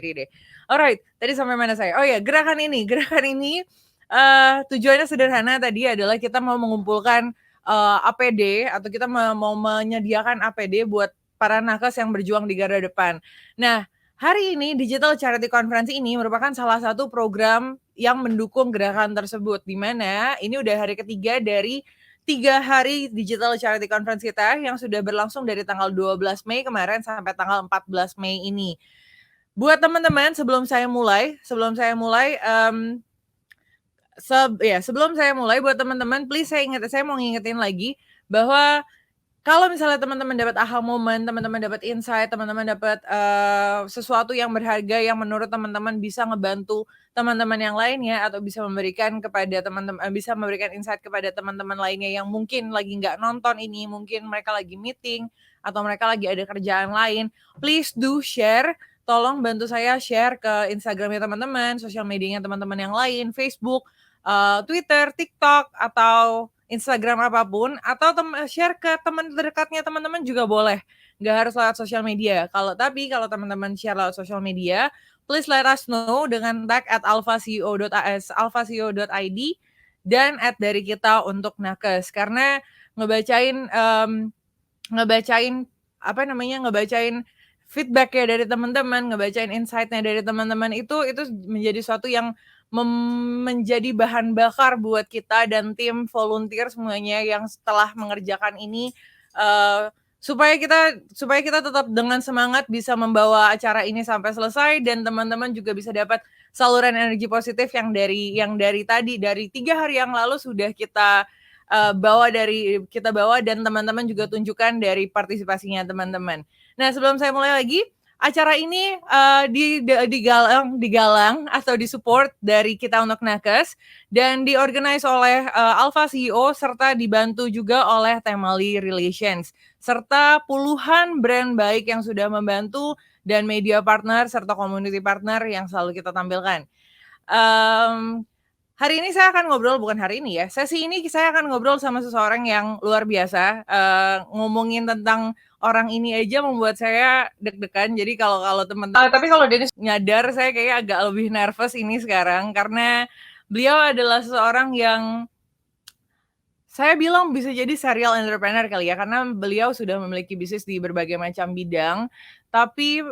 deh. Alright, tadi sampai mana saya? Oh ya, gerakan ini tujuannya sederhana tadi adalah kita mau mengumpulkan APD atau kita mau menyediakan APD buat para nakes yang berjuang di garda depan. Nah, hari ini Digital Charity Conference ini merupakan salah satu program yang mendukung gerakan tersebut, di mana ini udah hari ketiga dari 3 hari Digital Charity Conference kita yang sudah berlangsung dari tanggal 12 Mei kemarin sampai tanggal 14 Mei ini. Buat teman-teman, sebelum saya mulai, sebelum saya mulai buat teman-teman, please saya mau ngingetin lagi bahwa kalau misalnya teman-teman dapat aha moment, teman-teman dapat insight, teman-teman dapat sesuatu yang berharga yang menurut teman-teman bisa ngebantu teman-teman yang lainnya atau bisa memberikan kepada bisa memberikan insight kepada teman-teman lainnya yang mungkin lagi nggak nonton ini, mungkin mereka lagi meeting atau mereka lagi ada kerjaan lain, please do share. Tolong bantu saya share ke Instagramnya teman-teman, sosial medianya teman-teman yang lain, Facebook, Twitter, TikTok, atau Instagram apapun, atau share ke teman terdekatnya teman-teman juga boleh. Nggak harus lewat sosial media. Kalau teman-teman share lewat sosial media, please let us know dengan tag @alfaceo.id dan @dari kita untuk nakes. Karena ngebacain feedback ya dari teman-teman, ngebacain insight-nya dari teman-teman itu menjadi suatu yang menjadi bahan bakar buat kita dan tim volunteer semuanya yang setelah mengerjakan ini supaya kita tetap dengan semangat bisa membawa acara ini sampai selesai dan teman-teman juga bisa dapat saluran energi positif yang dari 3 hari yang lalu sudah kita bawa dan teman-teman juga tunjukkan dari partisipasinya teman-teman. Nah, sebelum saya mulai lagi, acara ini digalang atau disupport dari kita untuk nakes dan diorganize oleh Alpha CEO serta dibantu juga oleh Temali Relations serta puluhan brand baik yang sudah membantu dan media partner serta community partner yang selalu kita tampilkan. Hari ini saya akan sesi ini saya akan ngobrol sama seseorang yang luar biasa, ngomongin tentang orang ini aja membuat saya deg-degan. Jadi kalau teman-teman tapi kalau Dennis nyadar saya kayaknya agak lebih nervous ini sekarang karena beliau adalah seseorang yang saya bilang bisa jadi serial entrepreneur kali ya, karena beliau sudah memiliki bisnis di berbagai macam bidang. Tapi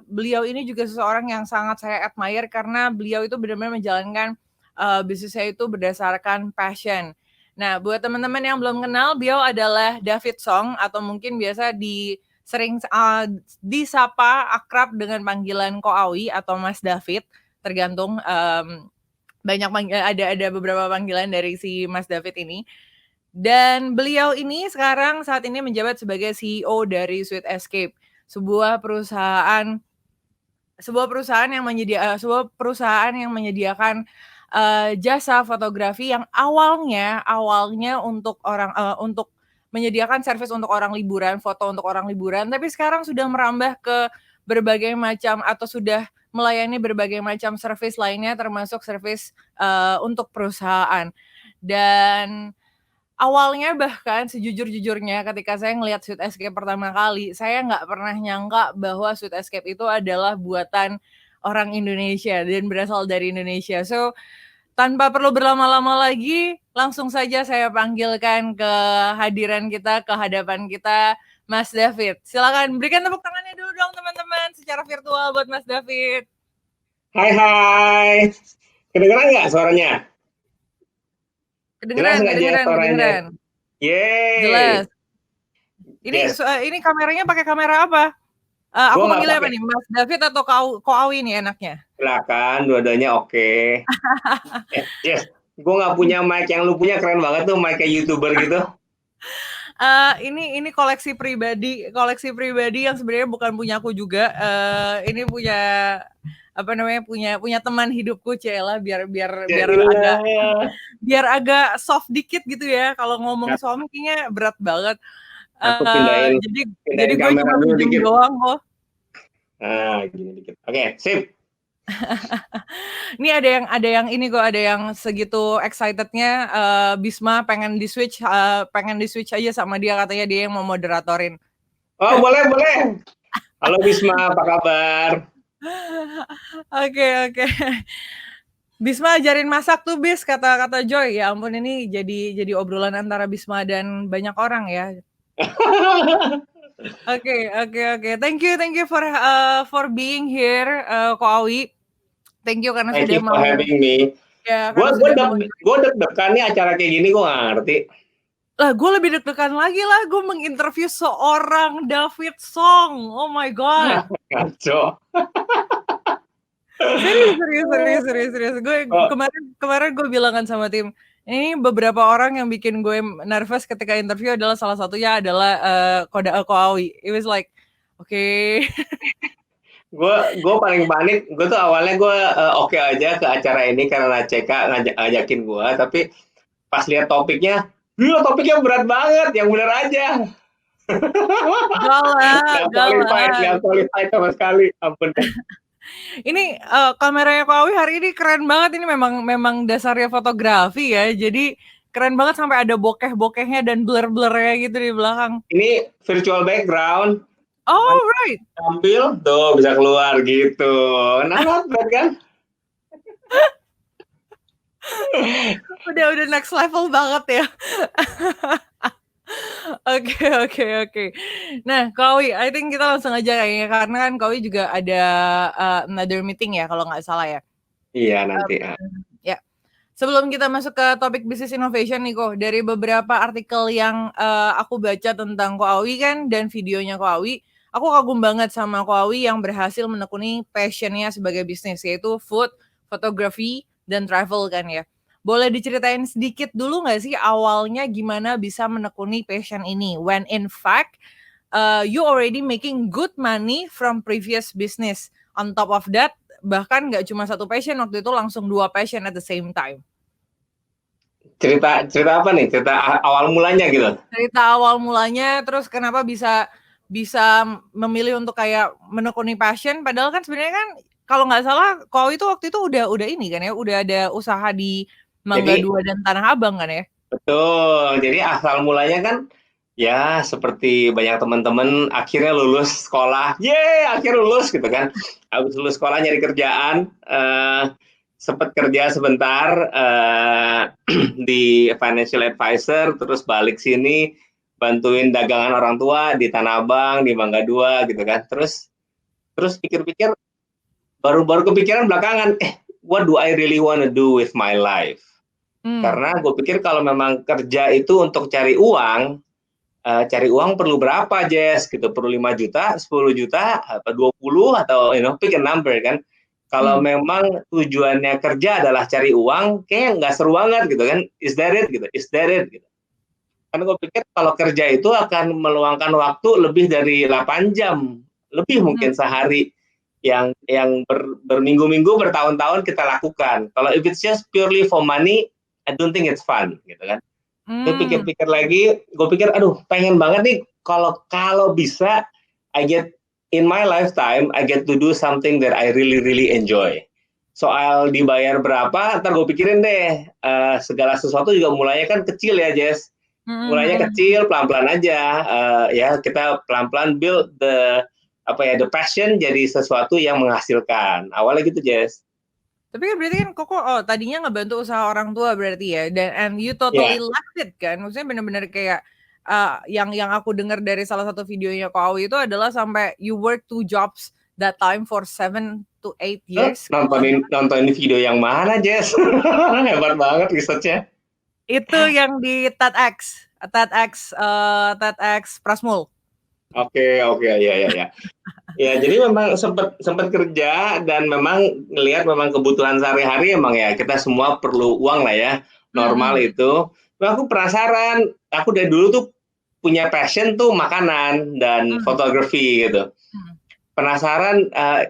beliau ini juga seseorang yang sangat saya admire karena beliau itu benar-benar menjalankan bisnisnya itu berdasarkan passion. Nah, buat teman-teman yang belum kenal, beliau adalah David Song atau mungkin biasa sering disapa akrab dengan panggilan Ko Awi atau Mas David, tergantung ada beberapa panggilan dari si Mas David ini. Dan beliau ini saat ini menjabat sebagai CEO dari Sweet Escape, sebuah perusahaan yang menyediakan jasa fotografi yang awalnya untuk menyediakan servis untuk orang liburan, foto untuk orang liburan, tapi sekarang sudah merambah ke berbagai macam atau sudah melayani berbagai macam servis lainnya termasuk servis untuk perusahaan. Dan awalnya bahkan sejujur-jujurnya ketika saya ngelihat Sweet Escape pertama kali, saya nggak pernah nyangka bahwa Sweet Escape itu adalah buatan orang Indonesia dan berasal dari Indonesia. So, tanpa perlu berlama-lama lagi, langsung saja saya panggilkan ke hadapan kita, Mas David. Silakan berikan tepuk tangannya dulu dong teman-teman secara virtual buat Mas David. Hai. Kedengeran nggak suaranya? Kedengeran. Yeay. Jelas. Ini kameranya pakai kamera apa? Aku manggilnya apa nih? Mas David atau Ko Awi nih enaknya? Silakan, dua-duanya oke. Yes, gue nggak punya mic yang lu punya, keren banget tuh mic kayak YouTuber gitu. Ini koleksi pribadi yang sebenarnya bukan punya aku juga. Ini punya teman hidupku, Cela, biar agak soft dikit gitu ya. Kalau ngomong suami kayaknya berat banget. Aku pindahin jadi gue cuma pinjam doang kok. Gini dikit. Oke, sip. Ini ada yang segitu excitednya. Bisma pengen di switch aja sama dia, katanya dia yang mau moderatorin. Oh, boleh. Halo Bisma, apa kabar? Oke oke. Bisma ajarin masak tuh Bis, kata Joy. Ya ampun ini jadi obrolan antara Bisma dan banyak orang ya. Oke oke oke. Thank you for being here, Ko Awi. Thank you karena Thank sudah you for mau having me. ya Gue karena gue sudah deg mau gue deg-degan nih acara kayak gini gue nggak ngerti. lah gue lebih deg-degan lagi lah gue menginterview seorang David Song. Oh my god. Ngaco. Serius. Gue Oh, kemarin gue bilang kan sama tim, ini beberapa orang yang bikin gue nervous ketika interview adalah salah satunya adalah Koda Koawi. It was like, oke. Okay. gue paling panik. Gue tuh awalnya gue oke aja ke acara ini karena CK ngajakin gue, tapi pas lihat topiknya, gila topiknya berat banget, yang bener aja. Galak. Nggak qualified sama sekali, ampun deh. Ini kameranya Koawi hari ini keren banget. Ini memang dasarnya fotografi ya. Jadi keren banget sampai ada bokeh-bokehnya dan blur-blurnya gitu di belakang. Ini virtual background, cuman Oh right. tampil tuh bisa keluar gitu. Nah, berat kan? Udah next level banget ya. Oke. Nah, Kowi, I think kita langsung aja kayaknya karena kan Kowi juga ada another meeting ya kalau nggak salah ya. Iya nanti. Ya. Sebelum kita masuk ke topik business innovation nih kok, dari beberapa artikel yang aku baca tentang Koawi kan dan videonya Koawi, aku kagum banget sama Koawi yang berhasil menekuni passionnya sebagai bisnis yaitu food, photography, dan travel kan ya. Boleh diceritain sedikit dulu nggak sih awalnya gimana bisa menekuni passion ini? When in fact you already making good money from previous business. On top of that, bahkan nggak cuma satu passion waktu itu langsung 2 passion at the same time. Cerita apa nih? Cerita awal mulanya gitu. Cerita awal mulanya, terus kenapa bisa memilih untuk kayak menekuni passion, padahal kan sebenarnya kan kalau nggak salah kau itu waktu itu udah ini kan ya, udah ada usaha di Mangga Jadi 2 dan Tanah Abang kan ya? betul. Jadi asal mulanya kan ya seperti banyak teman-teman akhirnya lulus sekolah. Yeay, akhirnya lulus gitu kan. Habis lulus sekolah nyari kerjaan, sempat kerja sebentar di financial advisor, terus balik sini bantuin dagangan orang tua di Tanah Abang, di Mangga 2 gitu kan. Terus pikir-pikir baru kepikiran belakangan, what do I really want to do with my life? Karena gue pikir kalau memang kerja itu untuk cari uang perlu berapa, Jess? Gitu, perlu 5 juta, 10 juta, atau 20, atau pick a number kan. Kalau memang tujuannya kerja adalah cari uang, kayaknya nggak seru banget gitu kan. Is that it? Gitu. Is that it? Gitu. Karena gue pikir kalau kerja itu akan meluangkan waktu lebih dari 8 jam, lebih mungkin sehari yang berminggu-minggu, bertahun-tahun kita lakukan. Kalau if it's just purely for money, I don't think it's fun, gitu kan. Gue pikir-pikir lagi, gue pikir, aduh, pengen banget nih kalau bisa, in my lifetime, I get to do something that I really really enjoy. Soal dibayar berapa, ntar gue pikirin deh. Segala sesuatu juga mulainya kan kecil ya, Jess. Mulainya kecil, pelan-pelan aja. Ya kita pelan-pelan build the passion jadi sesuatu yang menghasilkan. Awalnya gitu, Jess. Tapi kan berarti kan Koko tadinya ngebantu usaha orang tua berarti ya, dan and you totally Ya, loved it kan? Maksudnya bener-bener kayak yang aku dengar dari salah satu videonya Ko Awi itu adalah sampai you work 2 jobs that time for 7 to 8 years. nontonin video yang mana, Jess? Hebat banget researchnya. Itu yang di TEDx Prasmul. Oke, ya. Ya, jadi memang sempat kerja dan memang ngelihat memang kebutuhan sehari-hari emang ya kita semua perlu uang lah ya, normal itu. Nah, aku penasaran, aku dari dulu tuh punya passion tuh makanan dan fotografi gitu. Penasaran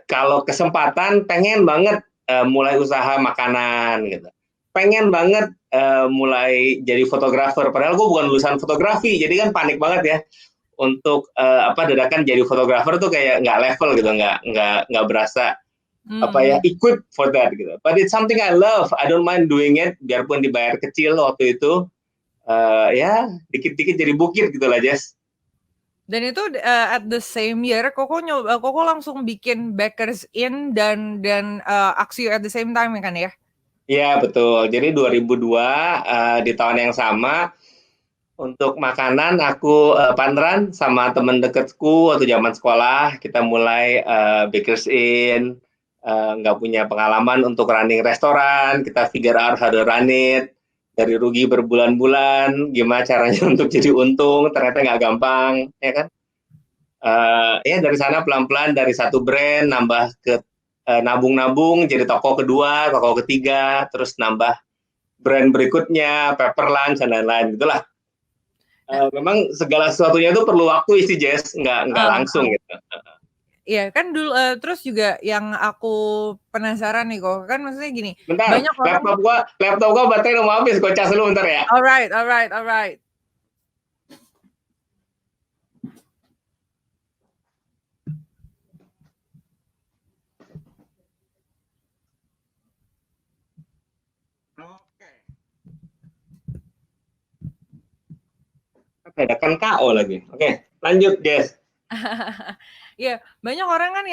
kalau kesempatan pengen banget mulai usaha makanan gitu. Pengen banget mulai jadi fotografer, padahal gue bukan lulusan fotografi, jadi kan panik banget ya untuk dadakan jadi fotografer tuh kayak nggak level gitu, nggak berasa equipped for that gitu. But it's something I love. I don't mind doing it, biarpun dibayar kecil waktu itu. Ya dikit-dikit jadi bukit gitu lah, Jess. Dan itu at the same year Koko langsung bikin Bakers Inn dan Axio at the same time ya kan ya? Iya betul. Jadi 2002 di tahun yang sama untuk makanan aku partneran sama temen deketku waktu zaman sekolah. Kita mulai Bakers Inn, nggak punya pengalaman untuk running restoran. Kita figure out how to run it. Dari rugi berbulan-bulan, gimana caranya untuk jadi untung, ternyata nggak gampang, ya kan? Ya dari sana pelan-pelan dari satu brand nambah ke nabung-nabung jadi toko kedua, toko ketiga, terus nambah brand berikutnya, Pepper Lunch dan lain-lain gitulah. Memang segala sesuatunya itu perlu waktu isi Jess, nggak langsung gitu. Iya kan dulu terus juga yang aku penasaran nih kok kan maksudnya gini, Bentar, banyak orang laptop gua baterai udah mau habis, gua cas dulu bentar ya. alright. Oke, ada kan KO lagi. Oke, lanjut Jess. Iya, banyak orang kan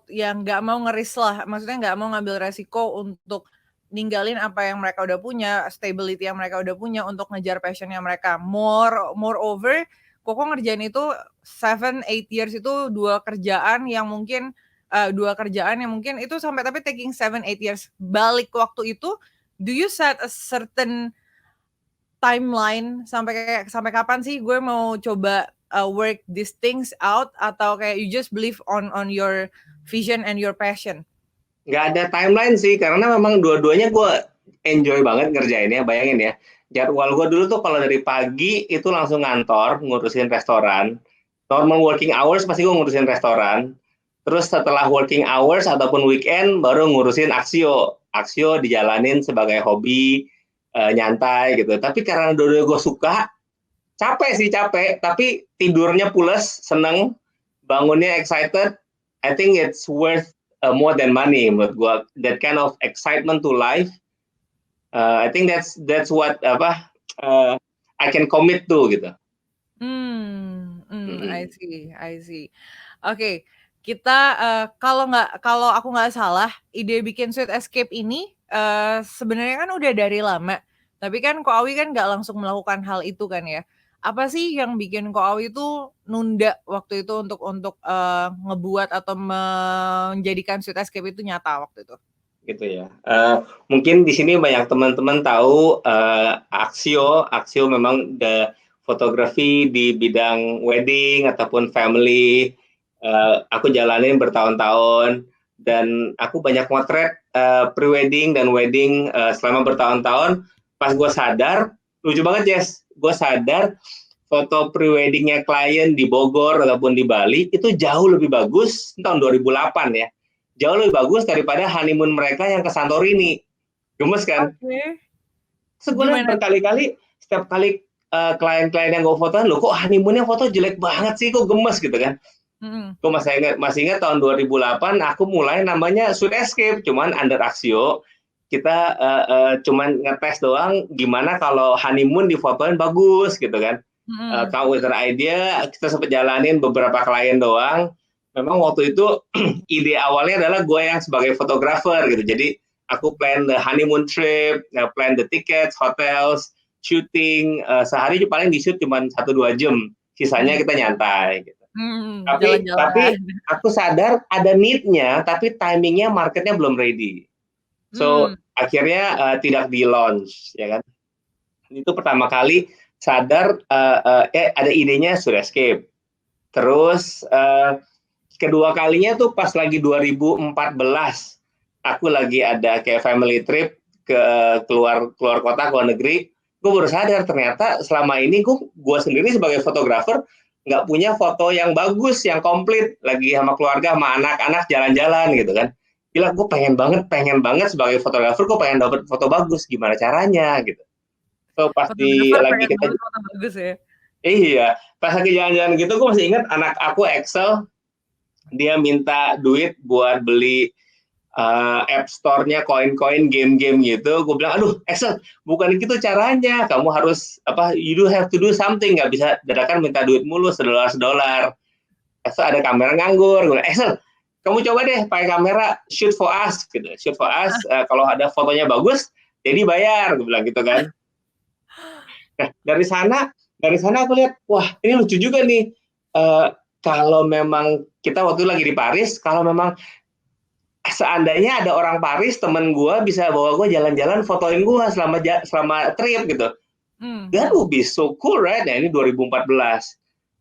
yang nggak mau ngeris lah, maksudnya nggak mau ngambil resiko untuk ninggalin apa yang mereka udah punya, stability yang mereka udah punya untuk ngejar passion-nya mereka. Moreover, Koko ngerjain itu 7-8 years itu dua kerjaan yang mungkin itu sampai tapi taking 7-8 years. Balik waktu itu, do you set a certain timeline sampai kapan sih gue mau coba work these things out atau kayak you just believe on your vision and your passion? Nggak ada timeline sih, karena memang dua-duanya gue enjoy banget ngerjainnya. Bayangin ya, jadwal gue dulu tuh kalau dari pagi itu langsung ngantor, ngurusin restoran. Normal working hours pasti gue ngurusin restoran. Terus setelah working hours ataupun weekend baru ngurusin Axio. Axio dijalanin sebagai hobi, nyantai gitu. Tapi karena dua-duanya gue suka, capek, tapi tidurnya pules, seneng, bangunnya excited. I think it's worth more than money menurut gua. That kind of excitement to life, I think that's what I can commit to gitu. I see. Oke, kita kalau aku nggak salah, ide bikin Sweet Escape ini sebenarnya kan udah dari lama. Tapi kan Ko Awi kan nggak langsung melakukan hal itu kan ya. Apa sih yang bikin Ko Awi itu nunda waktu itu untuk ngebuat atau menjadikan Sweet Escape itu nyata waktu itu? Gitu ya. Mungkin di sini banyak teman-teman tahu Axio memang fotografi di bidang wedding ataupun family. Aku jalanin bertahun-tahun dan aku banyak motret pre-wedding dan wedding selama bertahun-tahun. Pas gue sadar, lucu banget Jess, gue sadar foto pre-weddingnya klien di Bogor ataupun di Bali itu jauh lebih bagus tahun 2008 ya. Jauh lebih bagus daripada honeymoon mereka yang ke Santorini. Gemes kan? Oke. Terus gue lihat Gimana? berkali-kali, setiap kali klien-klien yang gue fotoin, loh kok honeymoonnya foto jelek banget sih, kok gemes gitu kan. Gue masih ingat tahun 2008 aku mulai namanya Sweet Escape, cuman under Axio. Kita cuman ngetes doang gimana kalau honeymoon difotoin bagus gitu kan. Come with an idea, kita sempat jalanin beberapa klien doang. Memang waktu itu ide awalnya adalah gue yang sebagai fotografer gitu. Jadi aku plan the honeymoon trip, plan the tickets, hotels, shooting. Sehari paling di shoot cuma 1-2 jam. Sisanya kita nyantai. Gitu. Tapi aku sadar ada need-nya, tapi timingnya marketnya belum ready. So akhirnya tidak di launch, ya kan? Itu pertama kali sadar ada idenya Sweet Escape. Terus kedua kalinya tuh pas lagi 2014 aku lagi ada kayak family trip ke keluar kota, keluar negeri. Gue baru sadar ternyata selama ini gue sendiri sebagai fotografer nggak punya foto yang bagus, yang komplit lagi sama keluarga, sama anak-anak jalan-jalan gitu kan. Gila, gue pengen banget sebagai fotografer, gue pengen dapat foto bagus, gimana caranya gitu. So pas lagi kita foto bagus ya. Iya, pas lagi jalan-jalan gitu gue masih ingat anak aku Excel, dia minta duit buat beli App Store-nya koin-koin game-game gitu. Gue bilang, aduh Excel, bukan gitu caranya. Kamu harus you do have to do something. Nggak bisa dadakan minta duit mulu $1. Excel ada kamera nganggur. Gue bilang, Excel, kamu coba deh pakai kamera shoot for us gitu. Shoot for us. Kalau ada fotonya bagus, jadi bayar. Gue bilang gitu kan. Nah dari sana aku lihat, wah ini lucu juga nih. Kalau memang kita waktu itu lagi di Paris, kalau memang seandainya ada orang Paris, temen gue bisa bawa gue jalan-jalan, fotoin gue selama trip gitu. That would be so cool, right? Nah ini 2014.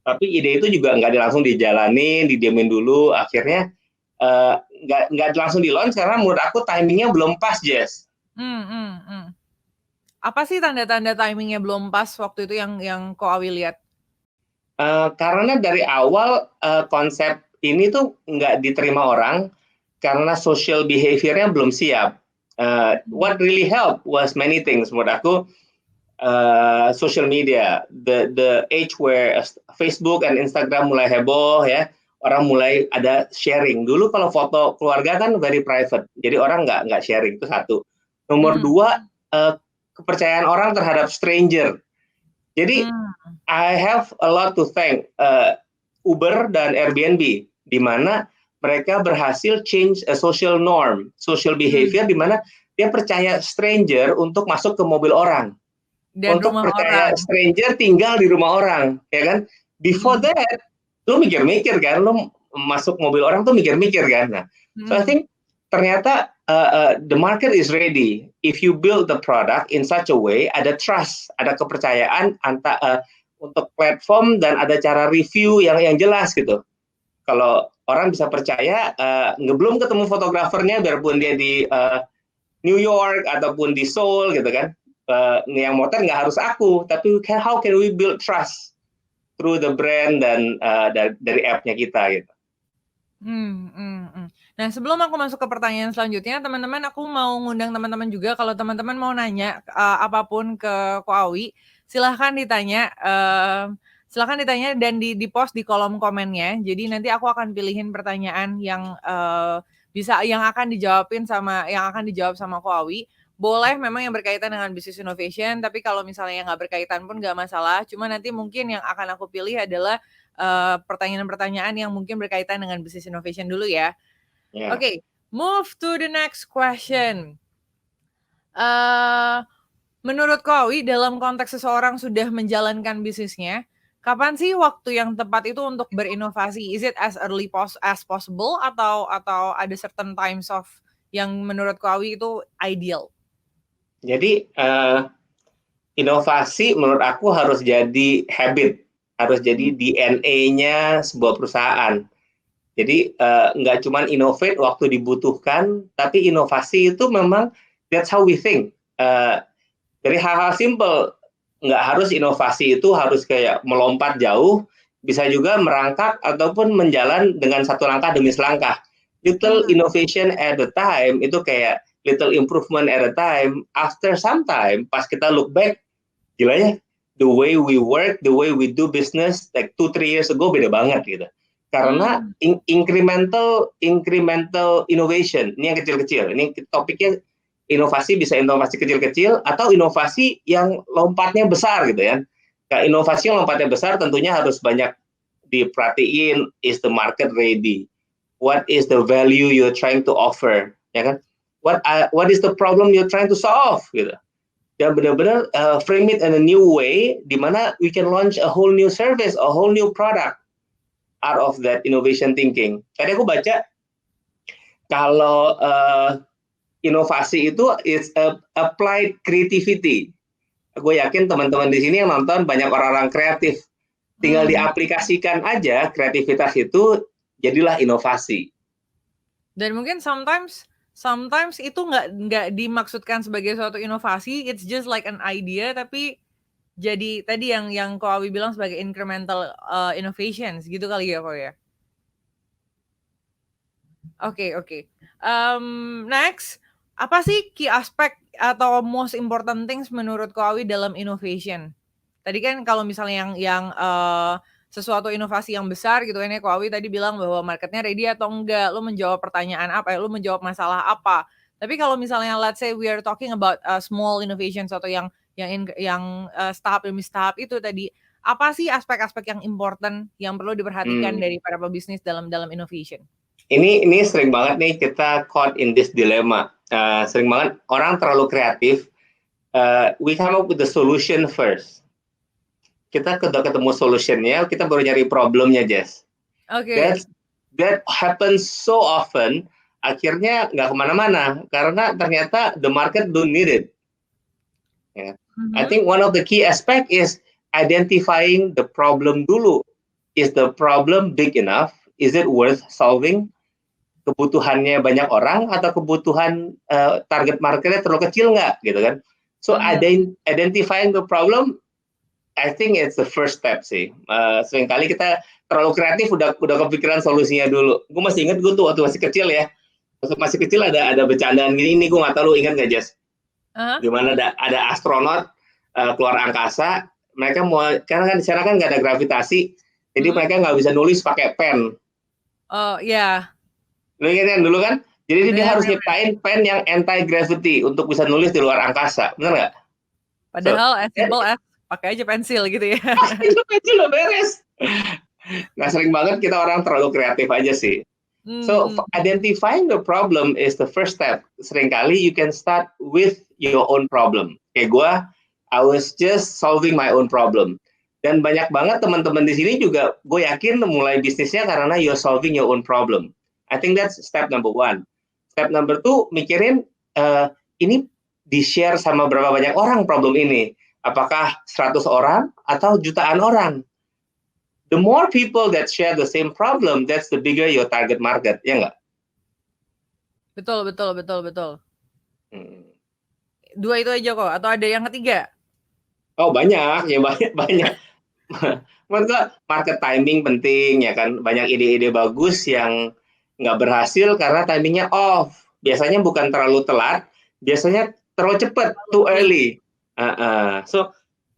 Tapi ide itu juga nggak langsung dijalanin, didiamin dulu. Akhirnya nggak langsung di launch karena menurut aku timingnya belum pas, Jess. Apa sih tanda-tanda timingnya belum pas waktu itu yang Ko Awi lihat? Karena dari awal konsep ini tuh nggak diterima orang karena social behavior-nya belum siap. What really helped was many things menurut aku. Social media, the age where Facebook and Instagram mulai heboh ya, orang mulai ada sharing. Dulu kalau foto keluarga kan very private, jadi orang nggak sharing, itu satu. Nomor dua, kepercayaan orang terhadap stranger. Jadi I have a lot to thank Uber dan Airbnb, di mana mereka berhasil change a social norm, social behavior, di mana dia percaya stranger untuk masuk ke mobil orang. Dan untuk rumah percaya orang. stranger tinggal di rumah orang, ya kan? Before that, lu mikir-mikir kan, lu masuk mobil orang tuh mikir-mikir kan. Nah, so I think ternyata the market is ready. If you build the product in such a way, ada trust, ada kepercayaan untuk platform dan ada cara review yang jelas gitu. Kalau orang bisa percaya, belum ketemu fotografernya, biarpun dia di New York ataupun di Seoul gitu kan. Yang motor nggak harus aku, tapi how can we build trust through the brand dan dari app-nya kita gitu. Nah sebelum aku masuk ke pertanyaan selanjutnya, teman-teman aku mau ngundang teman-teman juga, kalau teman-teman mau nanya apapun ke Ko Awi, silahkan ditanya dan di post di kolom komennya. Jadi nanti aku akan pilihin pertanyaan yang akan dijawab sama Ko Awi. Boleh memang yang berkaitan dengan business innovation, tapi kalau misalnya yang nggak berkaitan pun nggak masalah. Cuma nanti mungkin yang akan aku pilih adalah pertanyaan-pertanyaan yang mungkin berkaitan dengan business innovation dulu ya. Okay, move to the next question. Menurut Ko Awi, dalam konteks seseorang sudah menjalankan bisnisnya, kapan sih waktu yang tepat itu untuk berinovasi? Is it as early as possible atau ada certain times of yang menurut Ko Awi itu ideal? Jadi inovasi menurut aku harus jadi habit, harus jadi DNA-nya sebuah perusahaan. Jadi nggak cuma innovate waktu dibutuhkan, tapi inovasi itu memang that's how we think. Dari hal-hal simple, nggak harus inovasi itu harus kayak melompat jauh, bisa juga merangkak ataupun menjalan dengan satu langkah demi selangkah. Little innovation at a time itu kayak little improvement at a time. After some time, pas kita look back, gila ya, the way we work, the way we do business, like 2-3 years ago beda banget gitu. Karena incremental innovation, ini yang kecil-kecil. Ini topiknya inovasi bisa inovasi kecil-kecil atau inovasi yang lompatnya besar gitu ya. Nah, inovasi yang lompatnya besar tentunya harus banyak diperhatiin, is the market ready? What is the value you're trying to offer? Ya kan? What is the problem you're trying to solve gitu. Dan benar-benar frame it in a new way, di mana we can launch a whole new service, a whole new product out of that innovation thinking. Tadi aku baca kalau inovasi itu is applied creativity. Gue yakin teman-teman di sini yang nonton banyak orang-orang kreatif. Tinggal diaplikasikan aja kreativitas itu, jadilah inovasi. Dan mungkin sometimes itu nggak dimaksudkan sebagai suatu inovasi, it's just like an idea, tapi jadi tadi yang Ko Awi bilang sebagai incremental innovations gitu kali ya Ko ya. Oke. Next, apa sih key aspek atau most important things menurut Ko Awi dalam innovation? Tadi kan kalau misalnya yang sesuatu inovasi yang besar gitu kan ya, Ko Awi tadi bilang bahwa marketnya ready atau enggak, lu menjawab pertanyaan apa ya, lu menjawab masalah apa. Tapi kalau misalnya let's say we are talking about, small innovations atau yang tahap demi tahap itu tadi, apa sih aspek-aspek yang important yang perlu diperhatikan Hmm. dari para pebisnis dalam innovation? Ini sering banget nih kita caught in this dilemma. Sering banget orang terlalu kreatif. We come up with the solution first. Kita udah ketemu solutionnya, kita baru nyari problemnya, Jess. Oke. That happens so often. Akhirnya nggak kemana-mana karena ternyata the market don't need it. Yeah. I think one of the key aspect is identifying the problem dulu. Is the problem big enough? Is it worth solving? Kebutuhannya banyak orang atau kebutuhan target marketnya terlalu kecil nggak gitu kan? So identifying the problem, I think it's the first step sih. Seringkali kita terlalu kreatif udah kepikiran solusinya dulu. Gue masih inget gue tuh waktu masih kecil ya. Waktu masih kecil ada bercandaan gini, ini gue nggak tahu lu ingat nggak, Jess? Gimana ada astronot keluar angkasa, mereka mau karena kan di sana kan nggak ada gravitasi, jadi mereka nggak bisa nulis pakai pen. Oh iya. Lu ingat kan dulu kan? Jadi dia harus nyiptain pen yang anti gravity untuk bisa nulis di luar angkasa, benar nggak? Padahal as simple as pakai aja pensil gitu ya. Itu pensil udah beres. Nah, sering banget kita orang terlalu kreatif aja sih. So identifying the problem is the first step. Seringkali you can start with your own problem. Kayak gue, I was just solving my own problem. Dan banyak banget teman-teman di sini juga, gue yakin mulai bisnisnya karena you're solving your own problem. I think that's step number one. Step number two, mikirin ini di-share sama berapa banyak orang problem ini. Apakah 100 orang atau jutaan orang? The more people that share the same problem, that's the bigger your target market, ya nggak? Betul. Dua itu aja kok, atau ada yang ketiga? Oh banyak, ya banyak. Menurut gue market timing penting ya kan. Banyak ide-ide bagus yang nggak berhasil karena timingnya off. Biasanya bukan terlalu telat, biasanya terlalu cepat, too early. So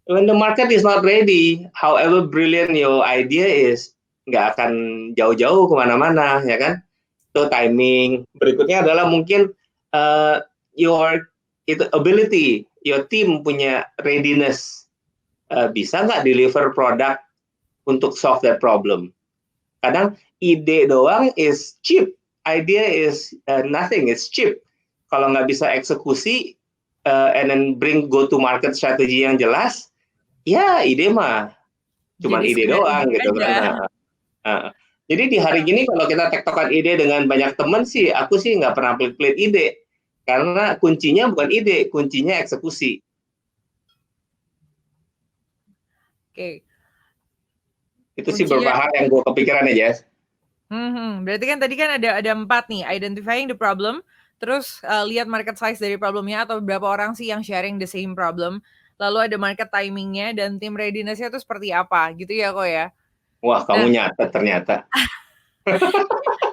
when the market is not ready, however brilliant your idea is, nggak akan jauh-jauh kemana-mana, ya kan? Itu timing. Berikutnya adalah mungkin your ability, your team punya readiness. Bisa nggak deliver produk untuk solve that problem? Kadang ide doang is cheap, idea is nothing, it's cheap. Kalau nggak bisa eksekusi, and then go to market strategy yang jelas, ya ide mah cuman ide doang gitu kan. Jadi di hari gini kalau kita tektokan ide dengan banyak teman sih, aku sih nggak pernah pelit-pelit ide. Karena kuncinya bukan ide, kuncinya eksekusi. Oke. Itu sih beberapa hal yang gue kepikiran ya, Jess. Berarti kan tadi kan ada 4 nih, identifying the problem, terus lihat market size dari problemnya atau berapa orang sih yang sharing the same problem, lalu ada market timingnya dan team readiness-nya itu seperti apa, gitu ya kok ya? Wah, kamu nyatet ternyata.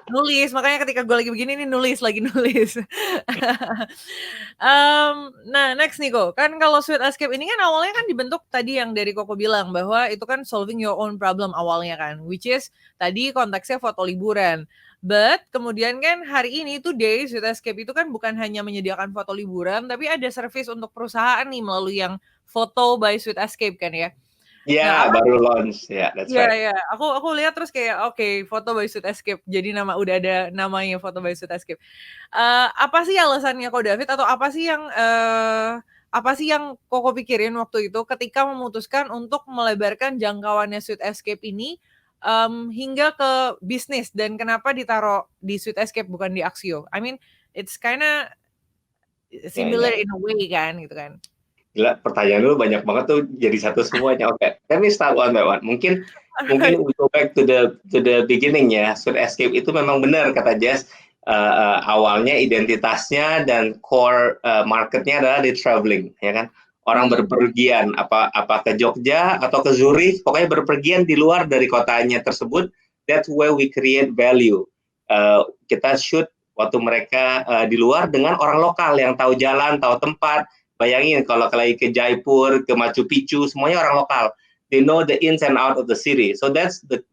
Nulis, makanya ketika gue lagi begini nih nulis. Nah next nih kok, kan kalau Sweet Escape ini kan awalnya kan dibentuk tadi yang dari Koko bilang bahwa itu kan solving your own problem awalnya kan, which is tadi konteksnya foto liburan. But kemudian kan hari ini today Sweet Escape itu kan bukan hanya menyediakan foto liburan, tapi ada service untuk perusahaan nih melalui yang foto by Sweet Escape kan ya. Ya, baru launch ya, that's right. Iya. Aku lihat terus kayak oke, foto by Sweet Escape. Jadi udah ada namanya foto by Sweet Escape. Apa sih alasannya Ko David atau apa sih yang Koko pikirin waktu itu ketika memutuskan untuk melebarkan jangkauannya Sweet Escape ini hingga ke bisnis dan kenapa ditaruh di Sweet Escape bukan di Axio? I mean, it's kinda similar in a way kan gitu kan. Gila, pertanyaan lu banyak banget tuh jadi satu semuanya. Oke, let me start one by one. Mungkin we go back to the beginning ya. Sweet Escape itu memang benar kata Jess. Awalnya identitasnya dan core marketnya adalah di traveling, ya kan? Orang berpergian, apa ke Jogja atau ke Zurich, pokoknya berpergian di luar dari kotanya tersebut. That's where we create value. Kita shoot waktu mereka di luar dengan orang lokal yang tahu jalan, tahu tempat. Bayangin kalau lagi ke Jaipur, ke Machu Picchu, semuanya orang lokal. They know the ins and out of the city. So that's the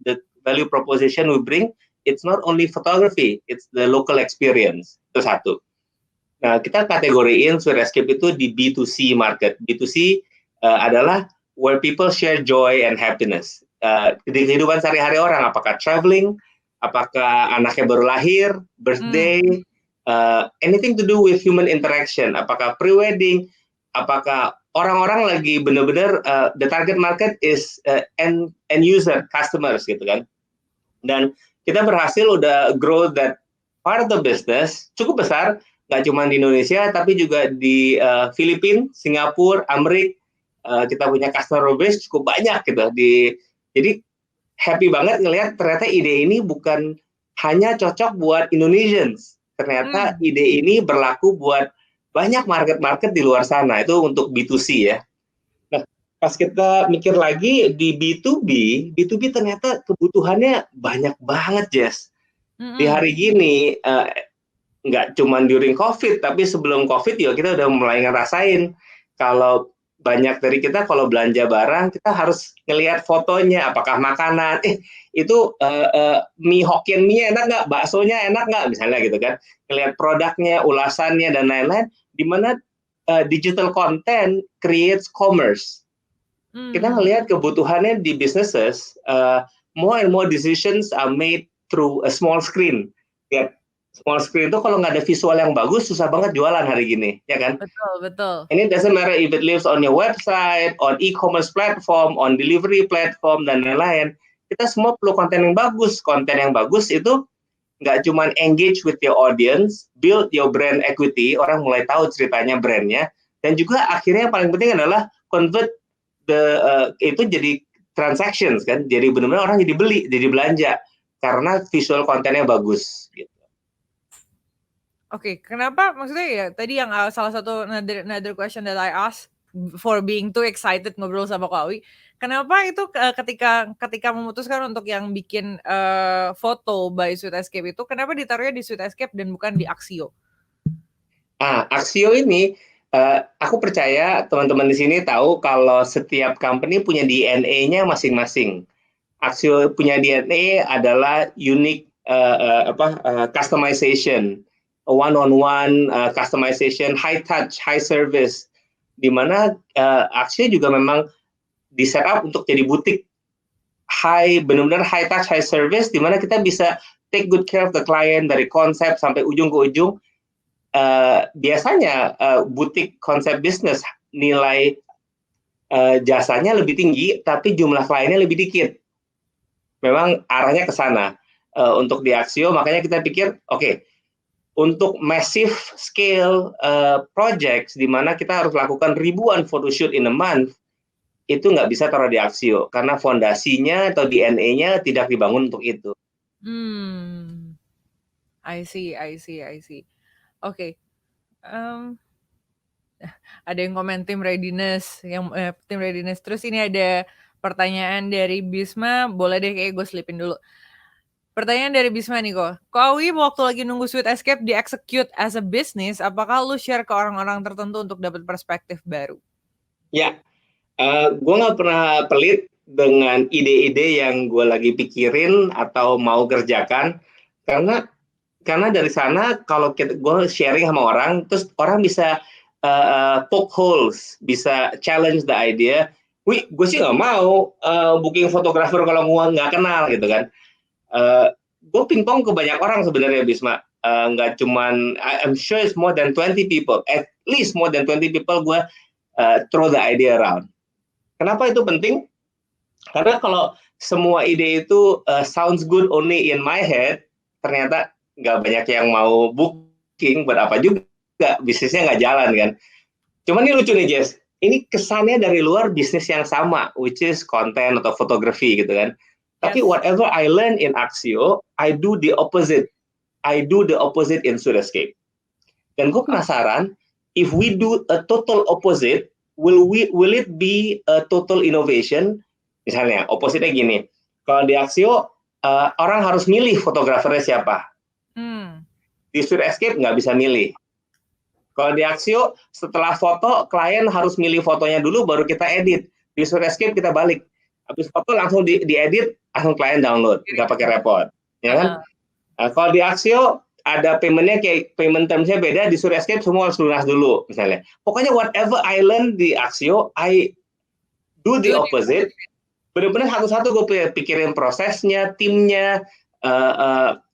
value proposition we bring. It's not only photography, it's the local experience. Itu satu. Nah, kita kategoriin Sweet Escape itu di B2C market. B2C adalah where people share joy and happiness. Di kehidupan sehari-hari orang, apakah traveling, apakah anaknya baru lahir, birthday, anything to do with human interaction, apakah pre-wedding, apakah orang-orang lagi benar-benar the target market is end user, customers gitu kan. Dan kita berhasil udah grow that part of the business cukup besar, nggak cuma di Indonesia, tapi juga di Filipina, Singapura, Amerika. Kita punya customer base cukup banyak gitu. Jadi happy banget ngelihat ternyata ide ini bukan hanya cocok buat Indonesians. Ternyata ide ini berlaku buat banyak market-market di luar sana. Itu untuk B2C ya. Nah, pas kita mikir lagi di B2B ternyata kebutuhannya banyak banget, Jess. Di hari gini, nggak cuma during COVID, tapi sebelum COVID juga kita udah mulai ngerasain kalau banyak dari kita kalau belanja barang, kita harus ngelihat fotonya, apakah makanan, itu mie Hokkien mie enak nggak, baksonya enak nggak, misalnya gitu kan. Ngelihat produknya, ulasannya, dan lain-lain, di mana digital content creates commerce. Kita ngelihat kebutuhannya di businesses, more and more decisions are made through a small screen. Ya, small screen itu kalau nggak ada visual yang bagus, susah banget jualan hari gini, ya kan? Betul. And it doesn't matter if it lives on your website, on e-commerce platform, on delivery platform, dan lain-lain. Kita semua perlu konten yang bagus. Konten yang bagus itu nggak cuma engage with your audience, build your brand equity, orang mulai tahu ceritanya brandnya, dan juga akhirnya yang paling penting adalah convert itu jadi transactions kan, jadi benar-benar orang jadi beli, jadi belanja karena visual kontennya bagus. Gitu. Oke, kenapa maksudnya ya tadi yang salah satu another question that I asked for being too excited ngobrol sama Kak Awi, kenapa itu ketika memutuskan untuk yang bikin foto by Sweet Escape itu kenapa ditaruhnya di Sweet Escape dan bukan di Axio? Axio ini aku percaya teman-teman di sini tahu kalau setiap company punya DNA-nya masing-masing. Axio punya DNA adalah unique customization, one-on-one customization, high touch, high service, di mana Axio juga memang di setup untuk jadi butik benar-benar high touch, high service, di mana kita bisa take good care of the client dari konsep sampai ujung ke ujung. Biasanya butik konsep bisnis nilai jasanya lebih tinggi, tapi jumlah kliennya lebih dikit. Memang arahnya ke sana untuk di Axio, makanya kita pikir, oke, untuk massive scale projects di mana kita harus lakukan ribuan photoshoot in a month, itu nggak bisa taruh di Axio karena fondasinya atau DNA-nya tidak dibangun untuk itu. I see. Oke. Ada yang komen tim readiness, Terus ini ada pertanyaan dari Bisma, boleh deh kayak gue selipin dulu. Pertanyaan dari Bisma nih kok. Awi waktu lagi nunggu Sweet Escape di-execute as a business, apakah lu share ke orang-orang tertentu untuk dapat perspektif baru? Ya, gue nggak pernah pelit dengan ide-ide yang gue lagi pikirin atau mau kerjakan, karena dari sana kalau gue sharing sama orang, terus orang bisa poke holes, bisa challenge the idea. Wih, gue sih nggak mau booking fotografer kalau gue nggak kenal gitu kan. Gue pingpong ke banyak orang sebenarnya, Bisma. Nggak cuman, I'm sure it's more than 20 people, at least more than 20 people gue throw the idea around. Kenapa itu penting? Karena kalau semua ide itu sounds good only in my head, ternyata nggak banyak yang mau booking, buat apa juga, bisnisnya nggak jalan kan. Cuman ini lucu nih, Jess. Ini kesannya dari luar bisnis yang sama, which is konten atau fotografi gitu kan. Tapi whatever I learn in Axio, I do the opposite. I do the opposite in Sweet Escape. Dan gue penasaran, if we do a total opposite, will it be a total innovation? Misalnya, opposite-nya gini. Kalau di Axio, orang harus milih fotografernya siapa. Di Sweet Escape nggak bisa milih. Kalau di Axio, setelah foto, klien harus milih fotonya dulu, baru kita edit. Di Sweet Escape kita balik. habis foto langsung diedit, langsung klien download, nggak pakai repot, ya kan? Kalau di Axio ada paymentnya kayak payment termsnya beda, disuruh escape semua harus lunas dulu misalnya. Pokoknya whatever I learn di Axio, I do the opposite. Benar-benar satu-satu gue pikirin prosesnya, timnya.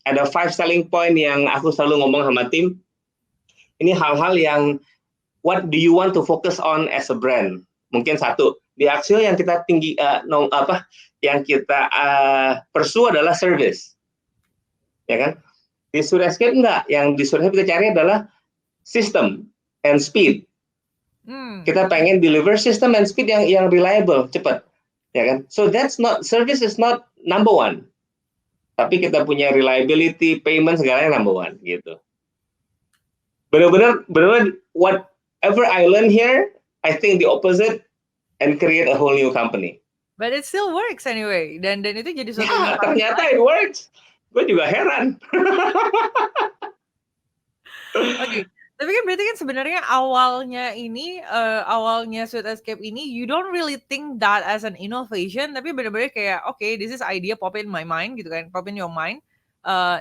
Ada 5 selling point yang aku selalu ngomong sama tim. Ini hal-hal yang what do you want to focus on as a brand? Mungkin satu di Axio yang kita yang kita pursue adalah service, ya kan? Di Surescape enggak, yang di Surescape kita cari adalah system and speed. Kita pengen deliver system and speed yang reliable, cepat, ya kan? So service is not number one, tapi kita punya reliability, payment segalanya number one gitu. Benar-benar whatever I learn here, I think the opposite and create a whole new company. But it still works anyway. Dan itu jadi suatu ternyata it works. Gue juga heran. Oke, tapi kan berarti kan sebenarnya awalnya Sweet Escape ini you don't really think that as an innovation, tapi benar-benar kayak okay, this is idea pop in my mind gitu kan, pop in your mind.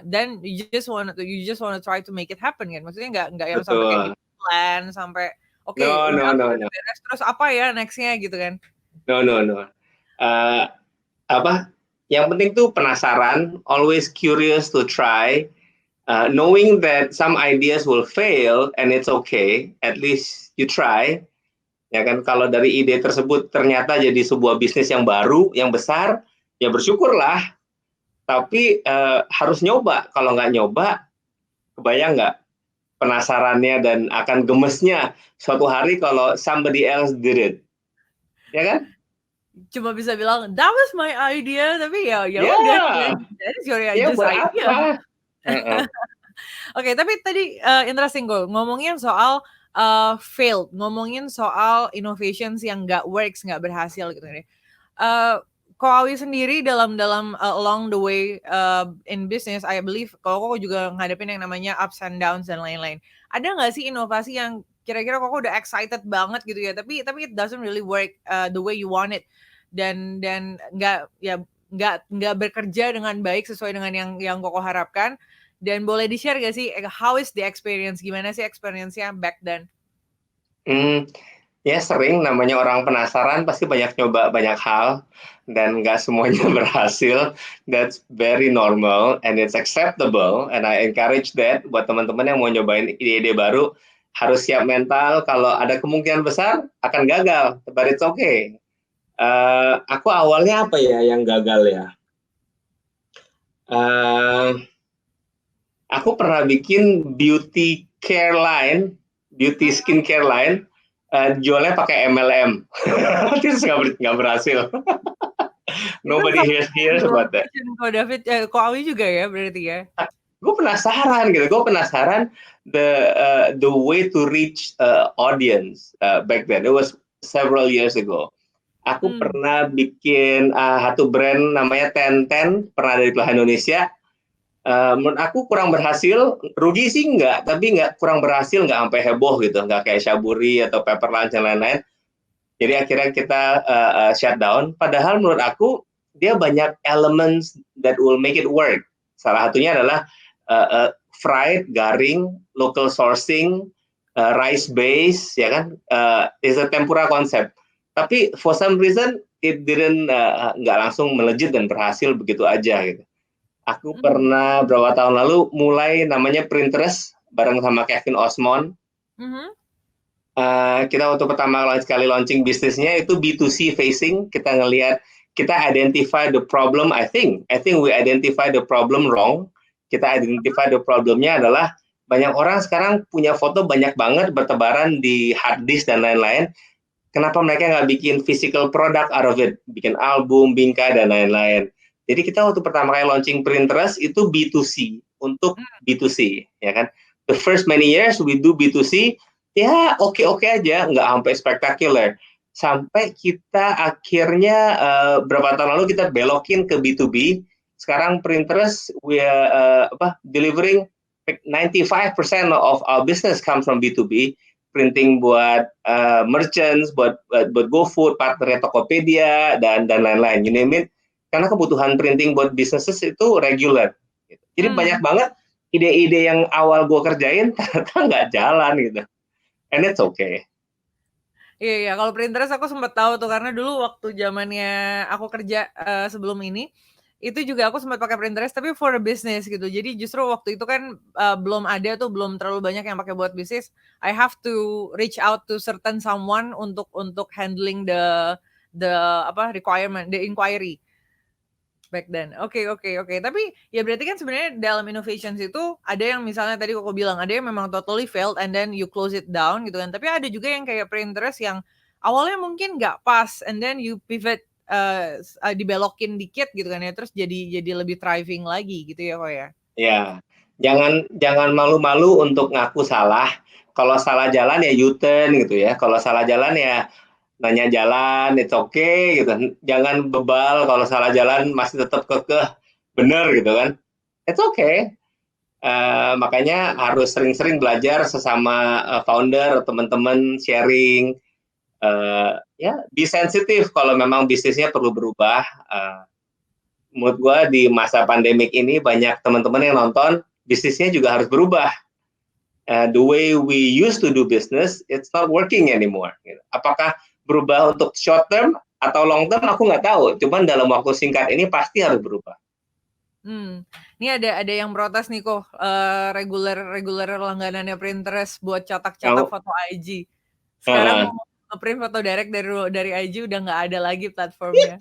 Then you just want to try to make it happen kan. Maksudnya nggak yang sampai kayak plan sampai oke, no. beres terus apa ya nextnya gitu kan. No. Yang penting tuh penasaran, always curious to try, knowing that some ideas will fail and it's okay, at least you try. Ya kan, kalau dari ide tersebut ternyata jadi sebuah bisnis yang baru, yang besar, ya bersyukurlah. Tapi harus nyoba. Kalau nggak nyoba, kebayang nggak penasarannya dan akan gemesnya suatu hari kalau somebody else did it, ya kan? Cuma bisa bilang that was my idea, tapi ya udah, that is your idea. Oke, tapi tadi interesting gue ngomongin soal failed, ngomongin soal innovations yang nggak works, nggak berhasil gitu deh. Ko Awi sendiri dalam along the way in business, I believe kalau Koko juga ngadepin yang namanya ups and downs dan lain-lain. Ada nggak sih inovasi yang kira-kira Koko udah excited banget gitu ya, tapi it doesn't really work the way you want it, dan nggak bekerja dengan baik sesuai dengan yang Koko harapkan, dan boleh di-share gak sih how is the experience, gimana sih experience-nya back then? Ya sering, namanya orang penasaran pasti banyak nyoba banyak hal dan nggak semuanya berhasil. That's very normal and it's acceptable and I encourage that buat teman-teman yang mau nyobain ide-ide baru, harus siap mental kalau ada kemungkinan besar akan gagal, but it's okay. Aku awalnya apa ya yang gagal ya? Aku pernah bikin beauty skincare line, jualnya pakai MLM, terus nggak berhasil. Nobody hears about that. Ko David, Ko Awi juga ya berarti ya. Gue penasaran the way to reach audience back then. It was several years ago. Aku pernah bikin satu brand namanya Ten, pernah dari Pelahan Indonesia. Menurut aku kurang berhasil, rugi sih enggak, tapi kurang berhasil, nggak sampai heboh gitu, nggak kayak Shaburi atau Pepper Lunch dan lain-lain. Jadi akhirnya kita shut down. Padahal menurut aku dia banyak elements that will make it work. Salah satunya adalah fried, garing, local sourcing, rice base, ya kan, is a tempura concept. Tapi for some reason it didn't nggak langsung melejit dan berhasil begitu aja gitu. Aku pernah berapa tahun lalu mulai namanya Pinterest bareng sama Kevin Osmond. Kita waktu pertama kali launching bisnisnya itu B2C facing. Kita identify the problem. I think we identify the problem wrong. Kita identify the problemnya adalah banyak orang sekarang punya foto banyak banget bertebaran di hard disk dan lain-lain. Kenapa mereka nggak bikin physical product out of it, bikin album, bingkai dan lain-lain. Jadi kita waktu pertama kali launching Pinterest itu B2C untuk B2C, ya kan. The first many years we do B2C, ya oke aja, nggak sampai spektakuler. Sampai kita akhirnya berapa tahun lalu kita belokin ke B2B. Sekarang Pinterest we delivering 95% of our business comes from B2B. printing buat merchants, buat GoFood, partnernya Tokopedia dan lain-lain. You name it. Karena kebutuhan printing buat businesses itu regular. Jadi banyak banget ide-ide yang awal gue kerjain ternyata nggak jalan gitu. And it's okay. Iya, iya, kalau Pinterest aku sempet tahu tuh karena dulu waktu zamannya aku kerja, sebelum ini, itu juga aku sempat pakai Pinterest tapi for a business gitu. Jadi justru waktu itu kan, belum ada tuh, belum terlalu banyak yang pakai buat bisnis. I have to reach out to certain someone untuk handling the requirement, the inquiry. Back then. Oke, oke, oke. Tapi ya berarti kan sebenarnya dalam innovations itu ada yang misalnya tadi Koko bilang, ada yang memang totally failed and then you close it down gitu kan. Tapi ada juga yang kayak Pinterest yang awalnya mungkin nggak pas and then you pivot, dibelokin dikit gitu kan ya, terus jadi lebih thriving lagi gitu ya Kok ya? Ya, jangan malu-malu untuk ngaku salah. Kalau salah jalan ya U-turn gitu ya. Kalau salah jalan ya nanya jalan, it's okay gitu. Jangan bebal kalau salah jalan masih tetap kekeh bener gitu kan. It's okay. Makanya harus sering-sering belajar sesama founder, teman-teman sharing. Ya, be sensitif kalau memang bisnisnya perlu berubah. Menurut gue di masa pandemik ini banyak teman-teman yang nonton, bisnisnya juga harus berubah. The way we used to do business, it's not working anymore. Apakah berubah untuk short term atau long term, aku nggak tahu. Cuman dalam waktu singkat ini pasti harus berubah. Ini ada yang protes nih kok, reguler langganannya Pinterest buat catak-catak foto IG. Sekarang mau nge-print foto direct dari IG udah nggak ada lagi platformnya.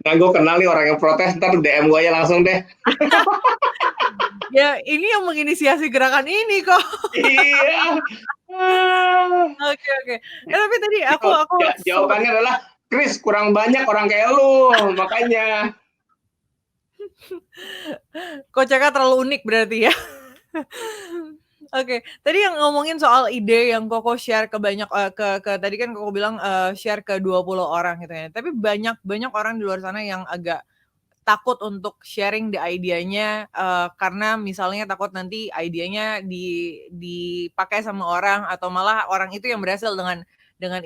Nah, gue kenal nih orang yang protes, ntar DM gue aja langsung deh. Ya, ini yang menginisiasi gerakan ini kok. Iya. Oke, oke. Tapi tadi aku Jawabannya adalah, Chris, kurang banyak orang kayak lu, makanya. Kocaknya terlalu unik berarti ya. Oke, tadi yang ngomongin soal ide yang Koko share ke banyak, ke tadi kan Koko bilang, share ke 20 orang gitu ya. Tapi banyak orang di luar sana yang agak takut untuk sharing the idea-nya, karena misalnya takut nanti idenya dipakai sama orang atau malah orang itu yang berhasil dengan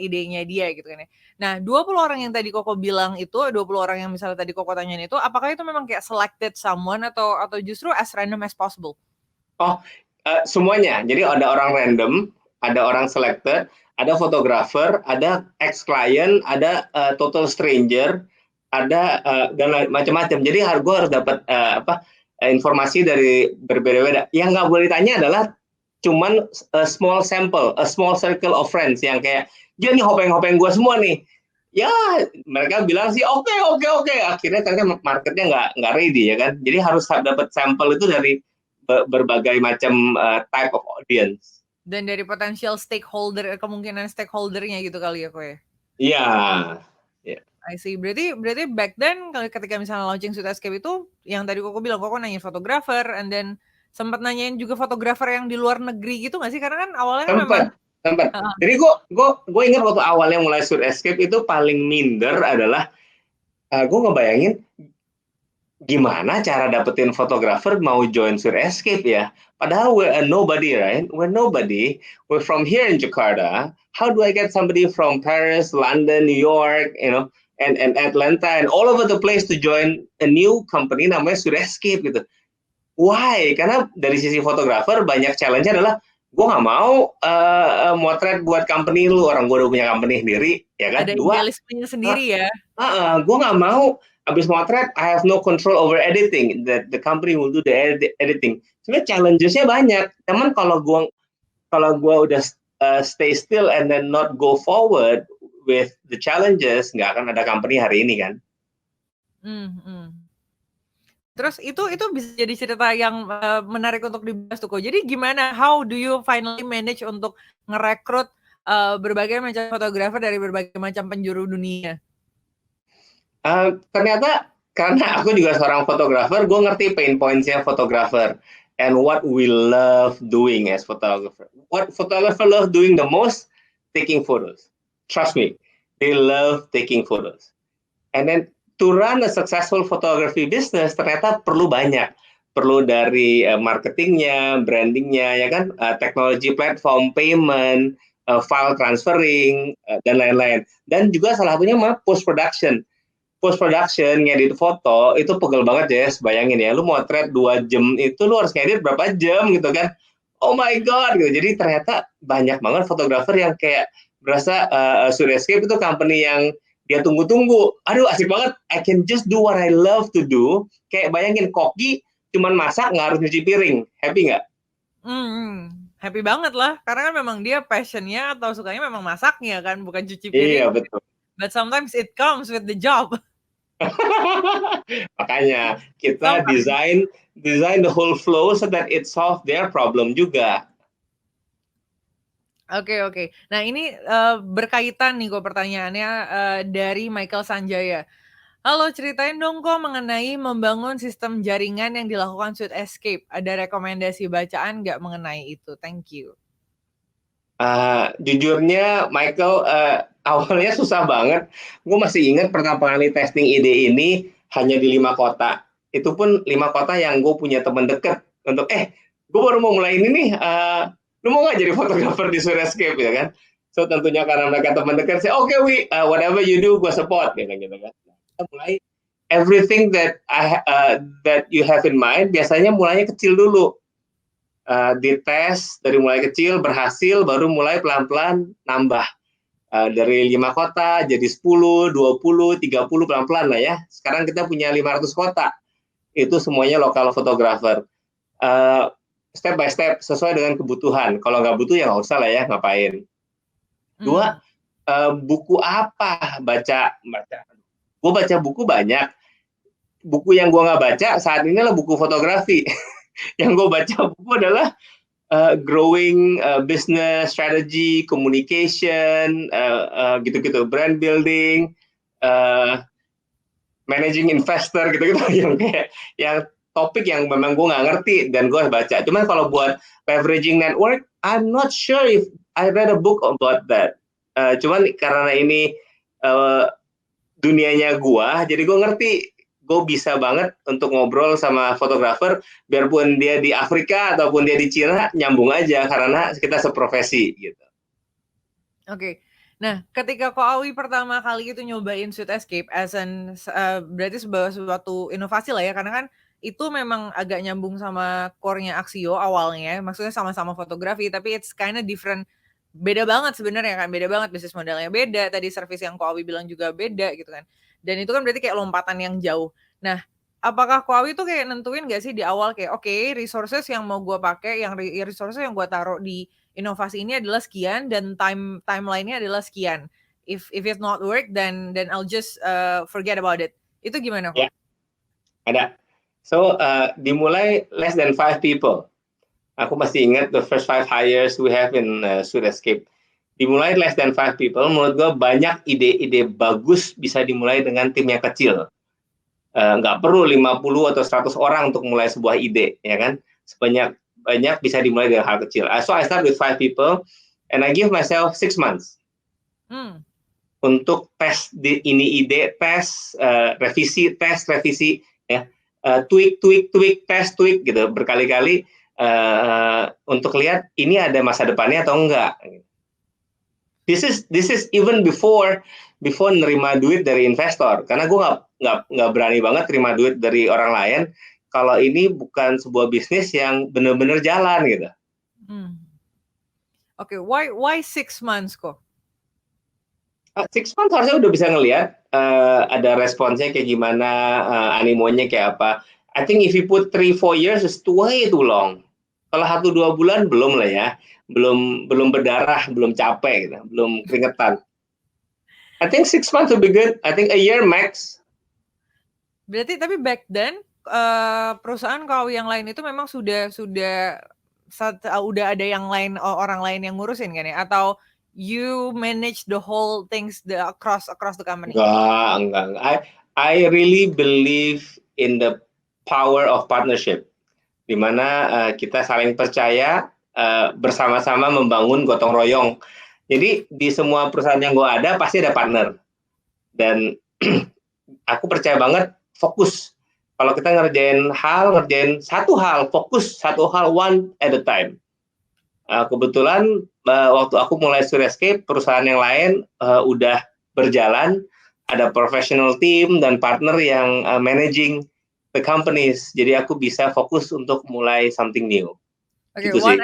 idenya dia gitu kan ya. Nah, 20 orang yang tadi Koko bilang itu, 20 orang yang misalnya tadi Koko tanyain itu, apakah itu memang kayak selected someone atau justru as random as possible? Semuanya. Jadi ada orang random, ada orang selected, ada fotografer, ada ex-client, ada total stranger, ada dan macam-macam. Jadi gue harus dapat informasi dari berbeda-beda. Yang nggak boleh ditanya adalah cuman a small sample, a small circle of friends yang kayak dia nih hopeng-hopeng gue semua nih. Ya mereka bilang sih oke. Akhirnya ternyata marketnya nggak ready ya kan. Jadi harus dapat sampel itu dari berbagai macam type of audience. Dan dari potensial stakeholder, kemungkinan stakeholdernya gitu kali ya kok ya? Iya. I see. Berarti back then ketika misalnya launching Sweet Escape itu yang tadi Koko bilang, Koko nanyain fotografer and then sempat nanyain juga fotografer yang di luar negeri gitu nggak sih? Karena kan awalnya kan memang sempat. Jadi gue ingat waktu awalnya mulai Sweet Escape itu paling minder adalah gue ngebayangin gimana cara dapetin fotografer mau join Sweet Escape ya. Padahal we're a nobody, right? We're nobody. We're from here in Jakarta. How do I get somebody from Paris, London, New York, and Atlanta and all over the place to join a new company namanya Sweet Escape gitu. Why? Karena dari sisi fotografer banyak challenge-nya adalah gue nggak mau motret buat company lu, orang gue udah punya company sendiri, ya kan? Ada idealismenya sendiri ya. Gue nggak mau abis motret, I have no control over editing. The company will do the editing. Sebenarnya challenges-nya banyak. Teman kalau gue udah stay still and then not go forward with the challenges, nggak akan ada company hari ini kan. Terus itu bisa jadi cerita yang menarik untuk dibahas tuh kok. Jadi gimana? How do you finally manage untuk ngerekrut berbagai macam fotografer dari berbagai macam penjuru dunia? Ternyata karena aku juga seorang fotografer, gue ngerti pain points-nya fotografer and what we love doing as photographer. What photographer love doing the most? Taking photos. Trust me, they love taking photos. And then to run a successful photography business ternyata perlu banyak. Perlu dari marketingnya, brandingnya, ya kan, teknologi platform, payment, file transferring, dan lain-lain. Dan juga salah satunya post production. Post production ngedit foto itu pegel banget ya, bayangin ya, lu motret 2 jam itu lu harus ngedit berapa jam gitu kan. Oh my god gitu. Jadi ternyata banyak banget fotografer yang kayak berasa Sudescape itu company yang dia tunggu-tunggu. Aduh asik banget, I can just do what I love to do. Kayak bayangin koki cuman masak nggak harus nyuci piring, happy nggak? Happy banget lah, karena kan memang dia passion-nya atau sukanya memang masaknya kan, bukan cuci Iya piring. betul. But sometimes it comes with the job. Makanya kita Sometimes. design the whole flow so that it solve their problem juga. Oke oke. Nah ini, berkaitan nih kok pertanyaannya, dari Michael Sanjaya. Halo, ceritain dong kok mengenai membangun sistem jaringan yang dilakukan Sweet Escape. Ada rekomendasi bacaan nggak mengenai itu? Thank you. Jujurnya Michael, awalnya susah banget. Gue masih ingat pertama kali testing ide ini hanya di 5 kota. Itu pun 5 kota yang gue punya teman deket untuk gue baru mau mulai ini nih, lu mau nggak jadi fotografer di Sudescape ya kan? So tentunya karena mereka teman dekat, saya oke, whatever you do gue support gitu kan. Kita mulai everything that you have in mind, biasanya mulainya kecil dulu. Dites dari mulai kecil, berhasil, baru mulai pelan-pelan nambah. Dari 5 kota jadi 10, 20, 30 pelan-pelan lah ya. Sekarang kita punya 500 kota. Itu semuanya lokal fotografer. Step by step sesuai dengan kebutuhan. Kalau nggak butuh ya nggak usah lah ya, ngapain. Dua, buku apa baca. Gue baca buku banyak. Buku yang gue nggak baca saat ini adalah buku fotografi. Yang gue baca buku adalah growing business strategy, communication, gitu-gitu, brand building, managing investor gitu-gitu yang kayak yang topik yang memang gue nggak ngerti dan gue baca. Cuman kalau buat leveraging network, I'm not sure if I read a book about that. Cuman karena ini dunianya gue, jadi gue ngerti. Gue bisa banget untuk ngobrol sama fotografer, biarpun dia di Afrika ataupun dia di Cina, nyambung aja karena kita seprofesi gitu. Oke. Nah, ketika Ko Awi pertama kali itu nyobain Sweet Escape berarti sebuah suatu inovasi lah ya, karena kan itu memang agak nyambung sama core-nya Axio awalnya, maksudnya sama-sama fotografi, tapi it's kinda different, beda banget sebenarnya kan, beda banget, bisnis modelnya beda, tadi service yang Ko Awi bilang juga beda gitu kan. Dan itu kan berarti kayak lompatan yang jauh. Nah, apakah Ko Awi tuh kayak nentuin nggak sih di awal kayak, oke, resources yang mau gua pakai, resources yang gua taruh di inovasi ini adalah sekian dan timeline-nya adalah sekian. If it not work then I'll just forget about it. Itu gimana kok? Ya, ada. So dimulai less than 5 people. Aku masih ingat the first 5 hires we have in Sweet Escape. Dimulai less than 5 people. Menurut gue banyak ide-ide bagus bisa dimulai dengan tim yang kecil. Nggak perlu 50 atau 100 orang untuk mulai sebuah ide, ya kan? Banyak bisa dimulai dari hal kecil. So I start with 5 people and I give myself 6 months untuk tes ini ide, tes revisi, ya, tweak, tes, tweak gitu berkali-kali untuk lihat ini ada masa depannya atau enggak. This is even before nerima duit dari investor, karena gue nggak berani banget terima duit dari orang lain kalau ini bukan sebuah bisnis yang benar-benar jalan gitu. Oke, why 6 months kok? 6 months harusnya udah bisa ngelihat ada responsnya kayak gimana, animonya kayak apa. I think if you put 3-4 years is way too long. Kalau 1-2 bulan belum lah ya, belum berdarah, belum capek gitu, belum keringetan. I think 6 months will be good. I think a year max. Berarti tapi back then perusahaan kau yang lain itu memang sudah ada yang lain, orang lain yang ngurusin kan ya? Atau you manage the whole things across the company? Enggak. I really believe in the power of partnership, di mana kita saling percaya, bersama-sama membangun gotong royong. Jadi di semua perusahaan yang gue ada pasti ada partner. Dan aku percaya banget fokus. Kalau kita ngerjain satu hal, fokus satu hal, one at a time. Kebetulan waktu aku mulai Surescape, perusahaan yang lain udah berjalan, ada professional team dan partner yang managing the companies. Jadi aku bisa fokus untuk mulai something new. Okay, Gitu sih.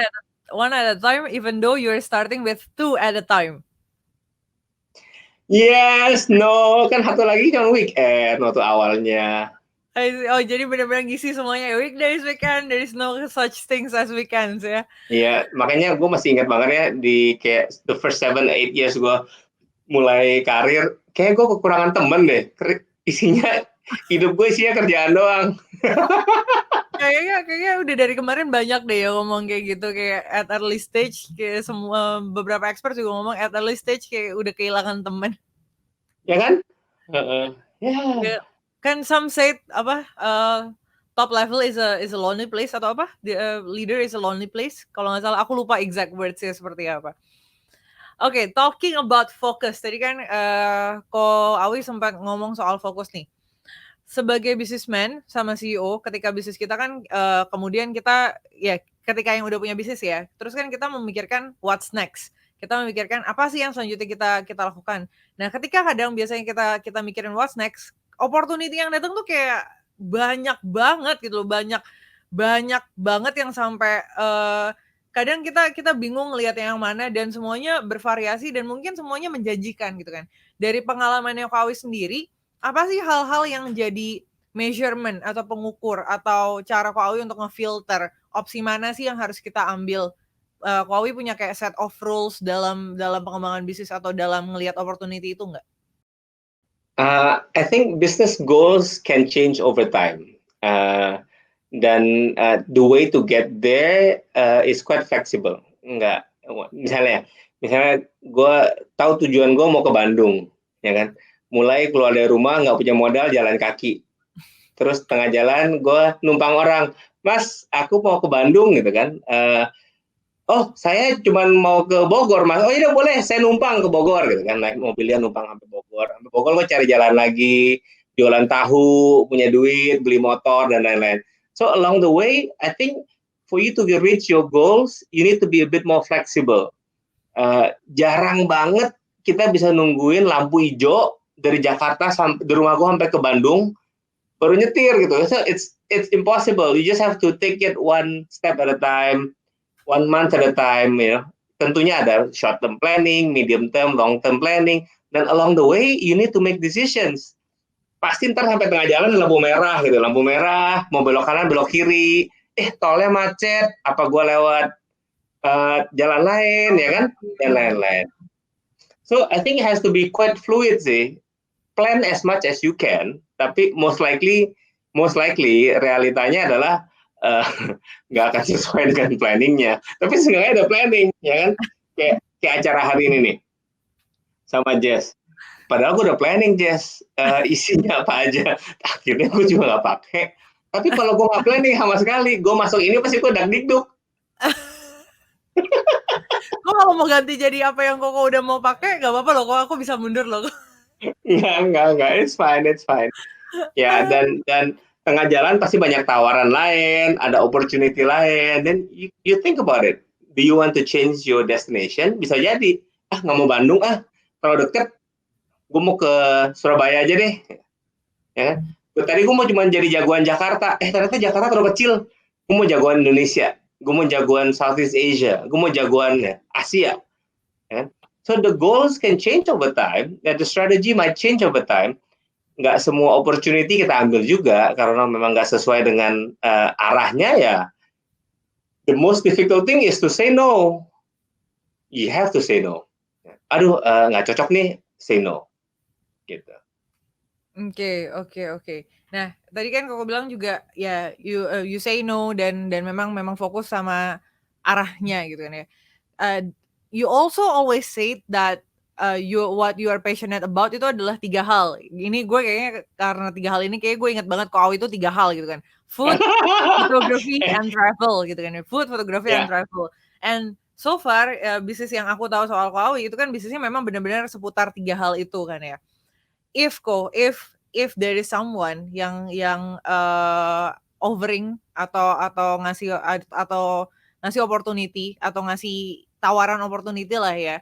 one at a time, even though you're starting with 2 at a time. Yes, no, kan satu lagi kan weekend waktu awalnya. Oh, jadi benar-benar ngisi semuanya. Weekdays, weekend, there is no such things as weekends ya. Iya, makanya gue masih ingat banget ya di kayak the first 7-8 years gue mulai karir, kayak gue kekurangan temen deh. Isinya hidup gue isinya kerjaan doang. Kayaknya udah dari kemarin banyak deh ya ngomong kayak gitu, kayak at early stage, kayak semua beberapa expert juga ngomong at early stage kayak udah kehilangan teman. Ya kan? Ya. Ya, kan some say apa top level is a lonely place atau apa? The leader is a lonely place. Kalau nggak salah, aku lupa exact wordsnya seperti apa. Oke, talking about focus. Tadi kan Ko Awi sempat ngomong soal fokus nih. Sebagai businessman sama CEO, ketika bisnis kita kan kemudian kita ya ketika yang udah punya bisnis ya, terus kan kita memikirkan what's next. Kita memikirkan apa sih yang selanjutnya kita lakukan. Nah, ketika kadang biasanya kita mikirin what's next, opportunity yang datang tuh kayak banyak banget gitu loh, banyak banget yang sampai kadang kita bingung ngelihat yang mana, dan semuanya bervariasi dan mungkin semuanya menjanjikan gitu kan. Dari pengalamannya Kak Awi sendiri, apa sih hal-hal yang jadi measurement atau pengukur atau cara Kak Awi untuk ngefilter opsi mana sih yang harus kita ambil? Kak Awi punya kayak set of rules dalam pengembangan bisnis atau dalam ngelihat opportunity itu nggak? I think business goals can change over time. Dan the way to get there is quite flexible. Enggak, misalnya gue tahu tujuan gue mau ke Bandung, ya kan? Mulai keluar dari rumah nggak punya modal, jalan kaki. Terus tengah jalan gue numpang orang, Mas, aku mau ke Bandung gitu kan. Oh, saya cuma mau ke Bogor, Mas. Oh iya boleh, saya numpang ke Bogor gitu kan, naik mobilnya numpang sampai Bogor. Sampai Bogor gue cari jalan lagi, jualan tahu, punya duit, beli motor dan lain-lain. So along the way, I think for you to reach your goals, you need to be a bit more flexible. Jarang banget kita bisa nungguin lampu hijau dari Jakarta sampai di rumah gue sampai ke Bandung baru nyetir gitu. So it's impossible. You just have to take it one step at a time, 1 month at a time, you know. Tentunya ada short term planning, medium term, long term planning, dan along the way you need to make decisions. Pasti ntar sampai tengah jalan lampu merah gitu, lampu merah, mau belok kanan, belok kiri, tolnya macet, apa gue lewat jalan lain, ya kan, dan lain-lain. So I think it has to be quite fluid sih. Plan as much as you can, tapi most likely realitanya adalah nggak akan sesuai dengan planningnya. Tapi sebenarnya ada planning, ya kan? Kayak acara hari ini nih sama Jess. Padahal gue udah planning Jess, isinya apa aja. Akhirnya gue juga nggak pakai. Tapi kalau gue nggak planning sama sekali, gue masuk ini pasti gue dagdikduk. Kok kalau mau ganti jadi apa yang Koko udah mau pakai, nggak apa-apa loh, kok aku bisa mundur loh. Enggak, it's fine. Ya, dan tengah jalan pasti banyak tawaran lain, ada opportunity lain. Then you think about it. Do you want to change your destination? Bisa jadi, nggak mau Bandung, kalau deket, gue mau ke Surabaya aja deh. Ya, tadi gue mau cuma jadi jagoan Jakarta, ternyata Jakarta terlalu kecil. Gue mau jagoan Indonesia, gue mau jagoan Southeast Asia, gue mau jagoan Asia. Ya. So the goals can change over time, the strategy might change over time. Nggak semua opportunity kita ambil juga karena memang nggak sesuai dengan arahnya ya. The most difficult thing is to say no. You have to say no. Aduh, nggak cocok nih, say no. Gitu. Oke. Nah, tadi kan Koko bilang juga ya you say no dan memang fokus sama arahnya gitu kan ya. You also always say that what you are passionate about itu adalah 3 hal. Ini gue kayaknya karena 3 hal ini kayak gue ingat banget Ko Awi itu 3 hal gitu kan. Food, photography, and travel gitu kan ya. Food, photography, and travel. And so far bisnis yang aku tahu soal Ko Awi itu kan bisnisnya memang benar-benar seputar 3 hal itu kan ya. If there is someone yang offering atau ngasih atau ngasih opportunity atau ngasih tawaran opportunity lah ya,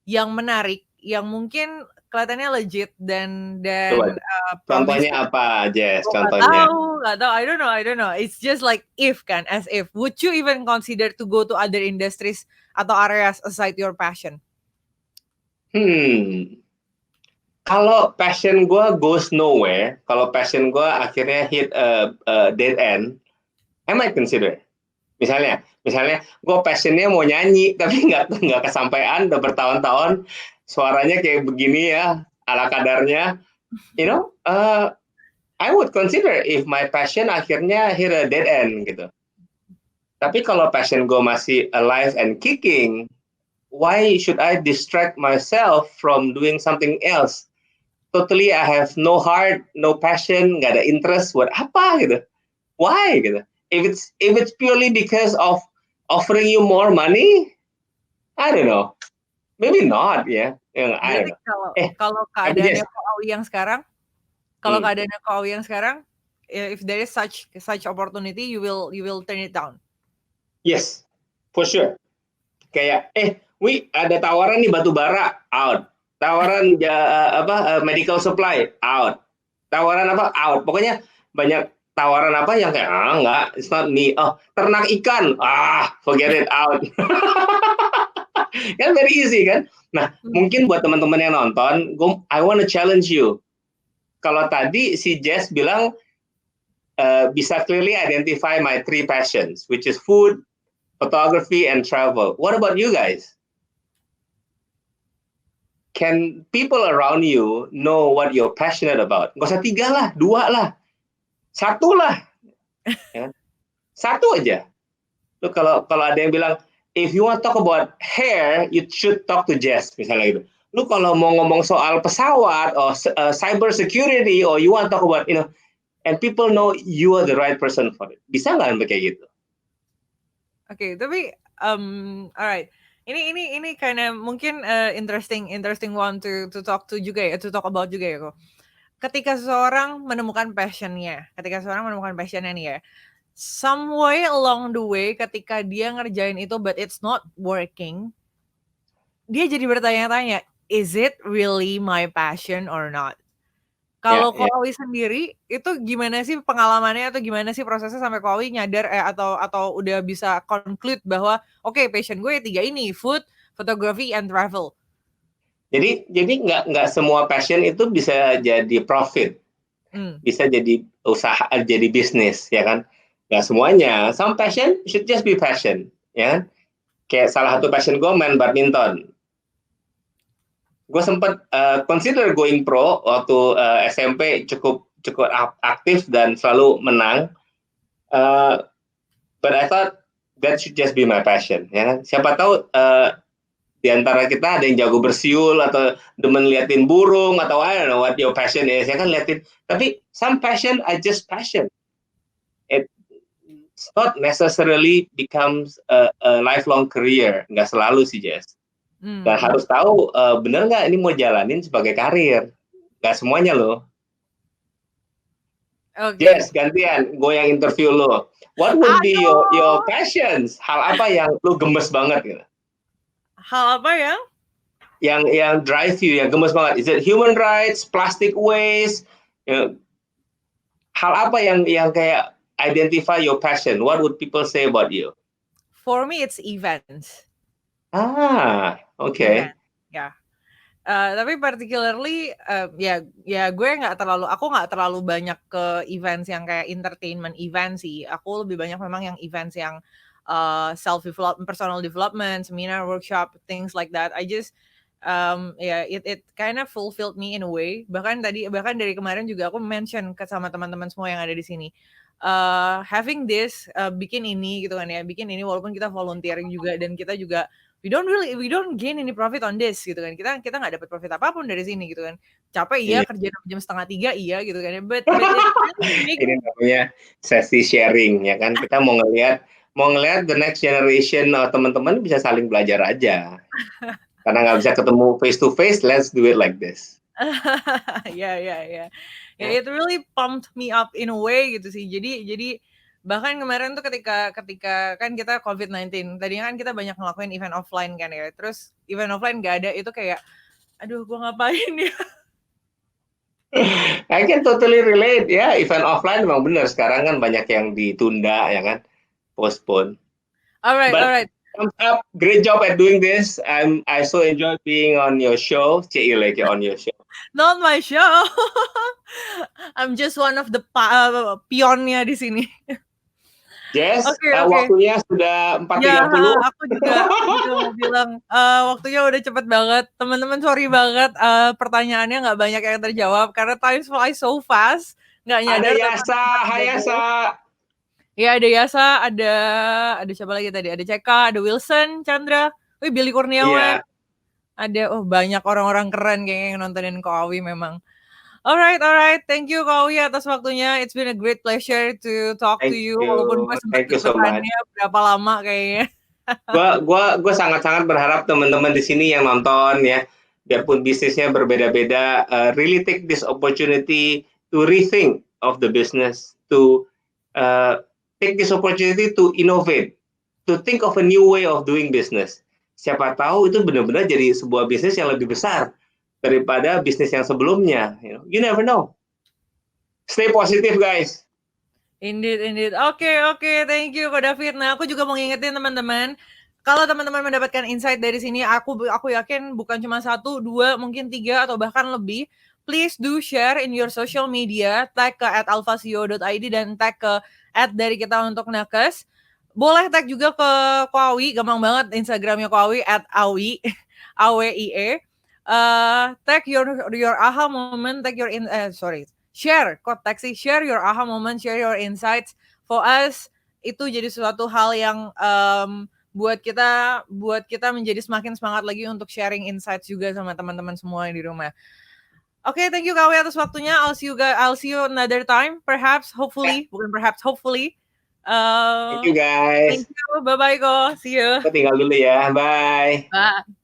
yang menarik, yang mungkin kelihatannya legit dan Coba promising. contohnya apa, Jess? Gue Contohnya. nggak tahu, I don't know. It's just like if kan, as if. Would you even consider to go to other industries atau areas aside your passion? Kalau passion gue goes nowhere, kalau passion gue akhirnya hit a dead end, I might consider. Misalnya gue passionnya mau nyanyi, tapi nggak kesampaian, udah bertahun-tahun, suaranya kayak begini ya, ala kadarnya, you know, I would consider if my passion akhirnya hit a dead end gitu. Tapi kalau passion gue masih alive and kicking, why should I distract myself from doing something else? Totally I have no heart, no passion, nggak ada interest, buat apa gitu? Why gitu? If it's purely because of offering you more money, I don't know. Maybe not ya. Yeah. I don't Berarti know. kalau Tapi keadaannya yes. Ko Awi yang sekarang, if there is such opportunity, you will turn it down. Yes, for sure. Kayak ada tawaran nih batu bara, out. Tawaran medical supply, out. Tawaran apa, out. Pokoknya banyak tawaran apa yang kayak enggak, it's not me. Oh, ternak ikan, forget it, out. Kan very easy kan. Nah, mungkin buat teman-teman yang nonton, I want to challenge you. Kalau tadi si Jess bilang bisa clearly identify my 3 passions, which is food, photography, and travel. What about you guys? Can people around you know what you're passionate about? Gak usah 3 lah, 2 lah, 1 lah. Ya. 1 aja. Lu kalau ada yang bilang, if you want to talk about hair, you should talk to Jess, misalnya gitu. Lu kalau mau ngomong soal pesawat, or cyber security, or you want to talk about, and people know you are the right person for it. Bisa nggak kayak gitu? Oke, tapi alright. Ini kind of mungkin interesting one to talk to juga ya, to talk about juga ya kok. Ketika seseorang menemukan passionnya nih ya, some way along the way ketika dia ngerjain itu but it's not working, dia jadi bertanya-tanya, is it really my passion or not? Kalau Ko Awi sendiri, itu gimana sih pengalamannya atau gimana sih prosesnya sampai Ko Awi nyadar atau udah bisa conclude bahwa oke, passion gue 3 ini, food, photography, and travel. Jadi nggak semua passion itu bisa jadi profit, bisa jadi usaha, jadi bisnis, ya kan? Nggak semuanya. Some passion should just be passion, ya kan? Kayak salah satu passion gue main badminton. Gue sempat consider going pro waktu SMP, cukup aktif dan selalu menang. But I thought that should just be my passion, ya kan? Siapa tahu di antara kita ada yang jago bersiul atau demen liatin burung atau I don't know what your passion is, ya kan, liatin. Tapi some passion are just passion. It's not necessarily becomes a lifelong career, nggak selalu sih, Jess. Dan harus tahu bener nggak ini mau jalanin sebagai karir. Nggak semuanya loh. Jess, gantian, gue yang interview lo. What would be your passions? Hal apa yang lo gemes banget gitu? Hal apa yang drive you, yang gemes banget? Is it human rights, plastic waste? Hal apa yang kayak identify your passion? What would people say about you? For me, it's events. Okay. Ya. Tapi particularly gue aku nggak terlalu banyak ke events yang kayak entertainment event sih. Aku lebih banyak memang yang events yang self development, personal development, seminar, workshop, things like that. I just it kind of fulfilled me in a way. Bahkan dari kemarin juga aku mention sama teman-teman semua yang ada di sini. Having this bikin ini gitu kan ya, bikin ini walaupun kita volunteering juga dan kita juga we don't gain any profit on this gitu kan, kita nggak dapat profit apapun dari sini gitu kan, capek iya, kerja 2:30 iya gitu kan ya, but ini namanya sesi sharing ya kan, kita mau ngelihat the next generation teman-teman bisa saling belajar aja, karena nggak bisa ketemu face to face, let's do it like this. Yeah, it really pumped me up in a way gitu sih. Jadi Bahkan kemarin tuh ketika ketika kan kita COVID-19, tadinya kan kita banyak ngelakuin event offline kan ya, terus event offline nggak ada, itu kayak, aduh gua ngapain ya? I can totally relate ya, event offline memang benar sekarang kan banyak yang ditunda ya kan, postpone. Alright, But alright. thumbs up, great job at doing this. I so enjoy being on your show, like on your show. Not my show. I'm just one of the pionnya di sini. Jess, Oke, oke. waktunya sudah Ya, 4.30. aku juga mau bilang, waktunya udah cepet banget. Teman-teman sorry banget, pertanyaannya nggak banyak yang terjawab karena time flies so fast, nggak Ada nyadar Yasa, hai Yasa. ya ada Yasa, ada siapa lagi tadi? Ada CK, ada Wilson, Chandra, wih Billy Kurniawan, Iya, ada banyak orang-orang keren kayaknya yang nontonin Ko Awi memang. Alright, alright. Thank you Ko Awi atas waktunya. It's been a great pleasure to talk to you walaupun gue sempet thank you so much. deg-degannya berapa lama kayaknya. Gua sangat-sangat berharap teman-teman di sini yang nonton ya, biarpun bisnisnya berbeda-beda, really take this opportunity to rethink of the business, to take this opportunity to innovate, to think of a new way of doing business. Siapa tahu itu benar-benar jadi sebuah bisnis yang lebih besar daripada bisnis yang sebelumnya. You never know. Stay positive, guys. Indeed, indeed. Oke, oke. Thank you Ko David. Nah, aku juga mau ngingetin teman-teman, kalau teman-teman mendapatkan insight dari sini, aku yakin bukan cuma 1, 2, mungkin 3 atau bahkan lebih. Please do share in your social media, tag ke @alfasio.id dan tag ke @dari kita untuk nakes. Boleh tag juga ke Ko Awi, gampang banget Instagramnya Ko Awi @awi, AWIE. Tag your aha moment, tag your share, kok tag sih, share your aha moment, share your insights. For us, itu jadi suatu hal yang buat kita menjadi semakin semangat lagi untuk sharing insights juga sama teman-teman semua yang di rumah. Oke, thank you Kak Awi atas waktunya. I'll see you another time, hopefully. Thank you, guys. Thank you, bye-bye Ko, see you. Aku tinggal dulu ya, bye. Bye.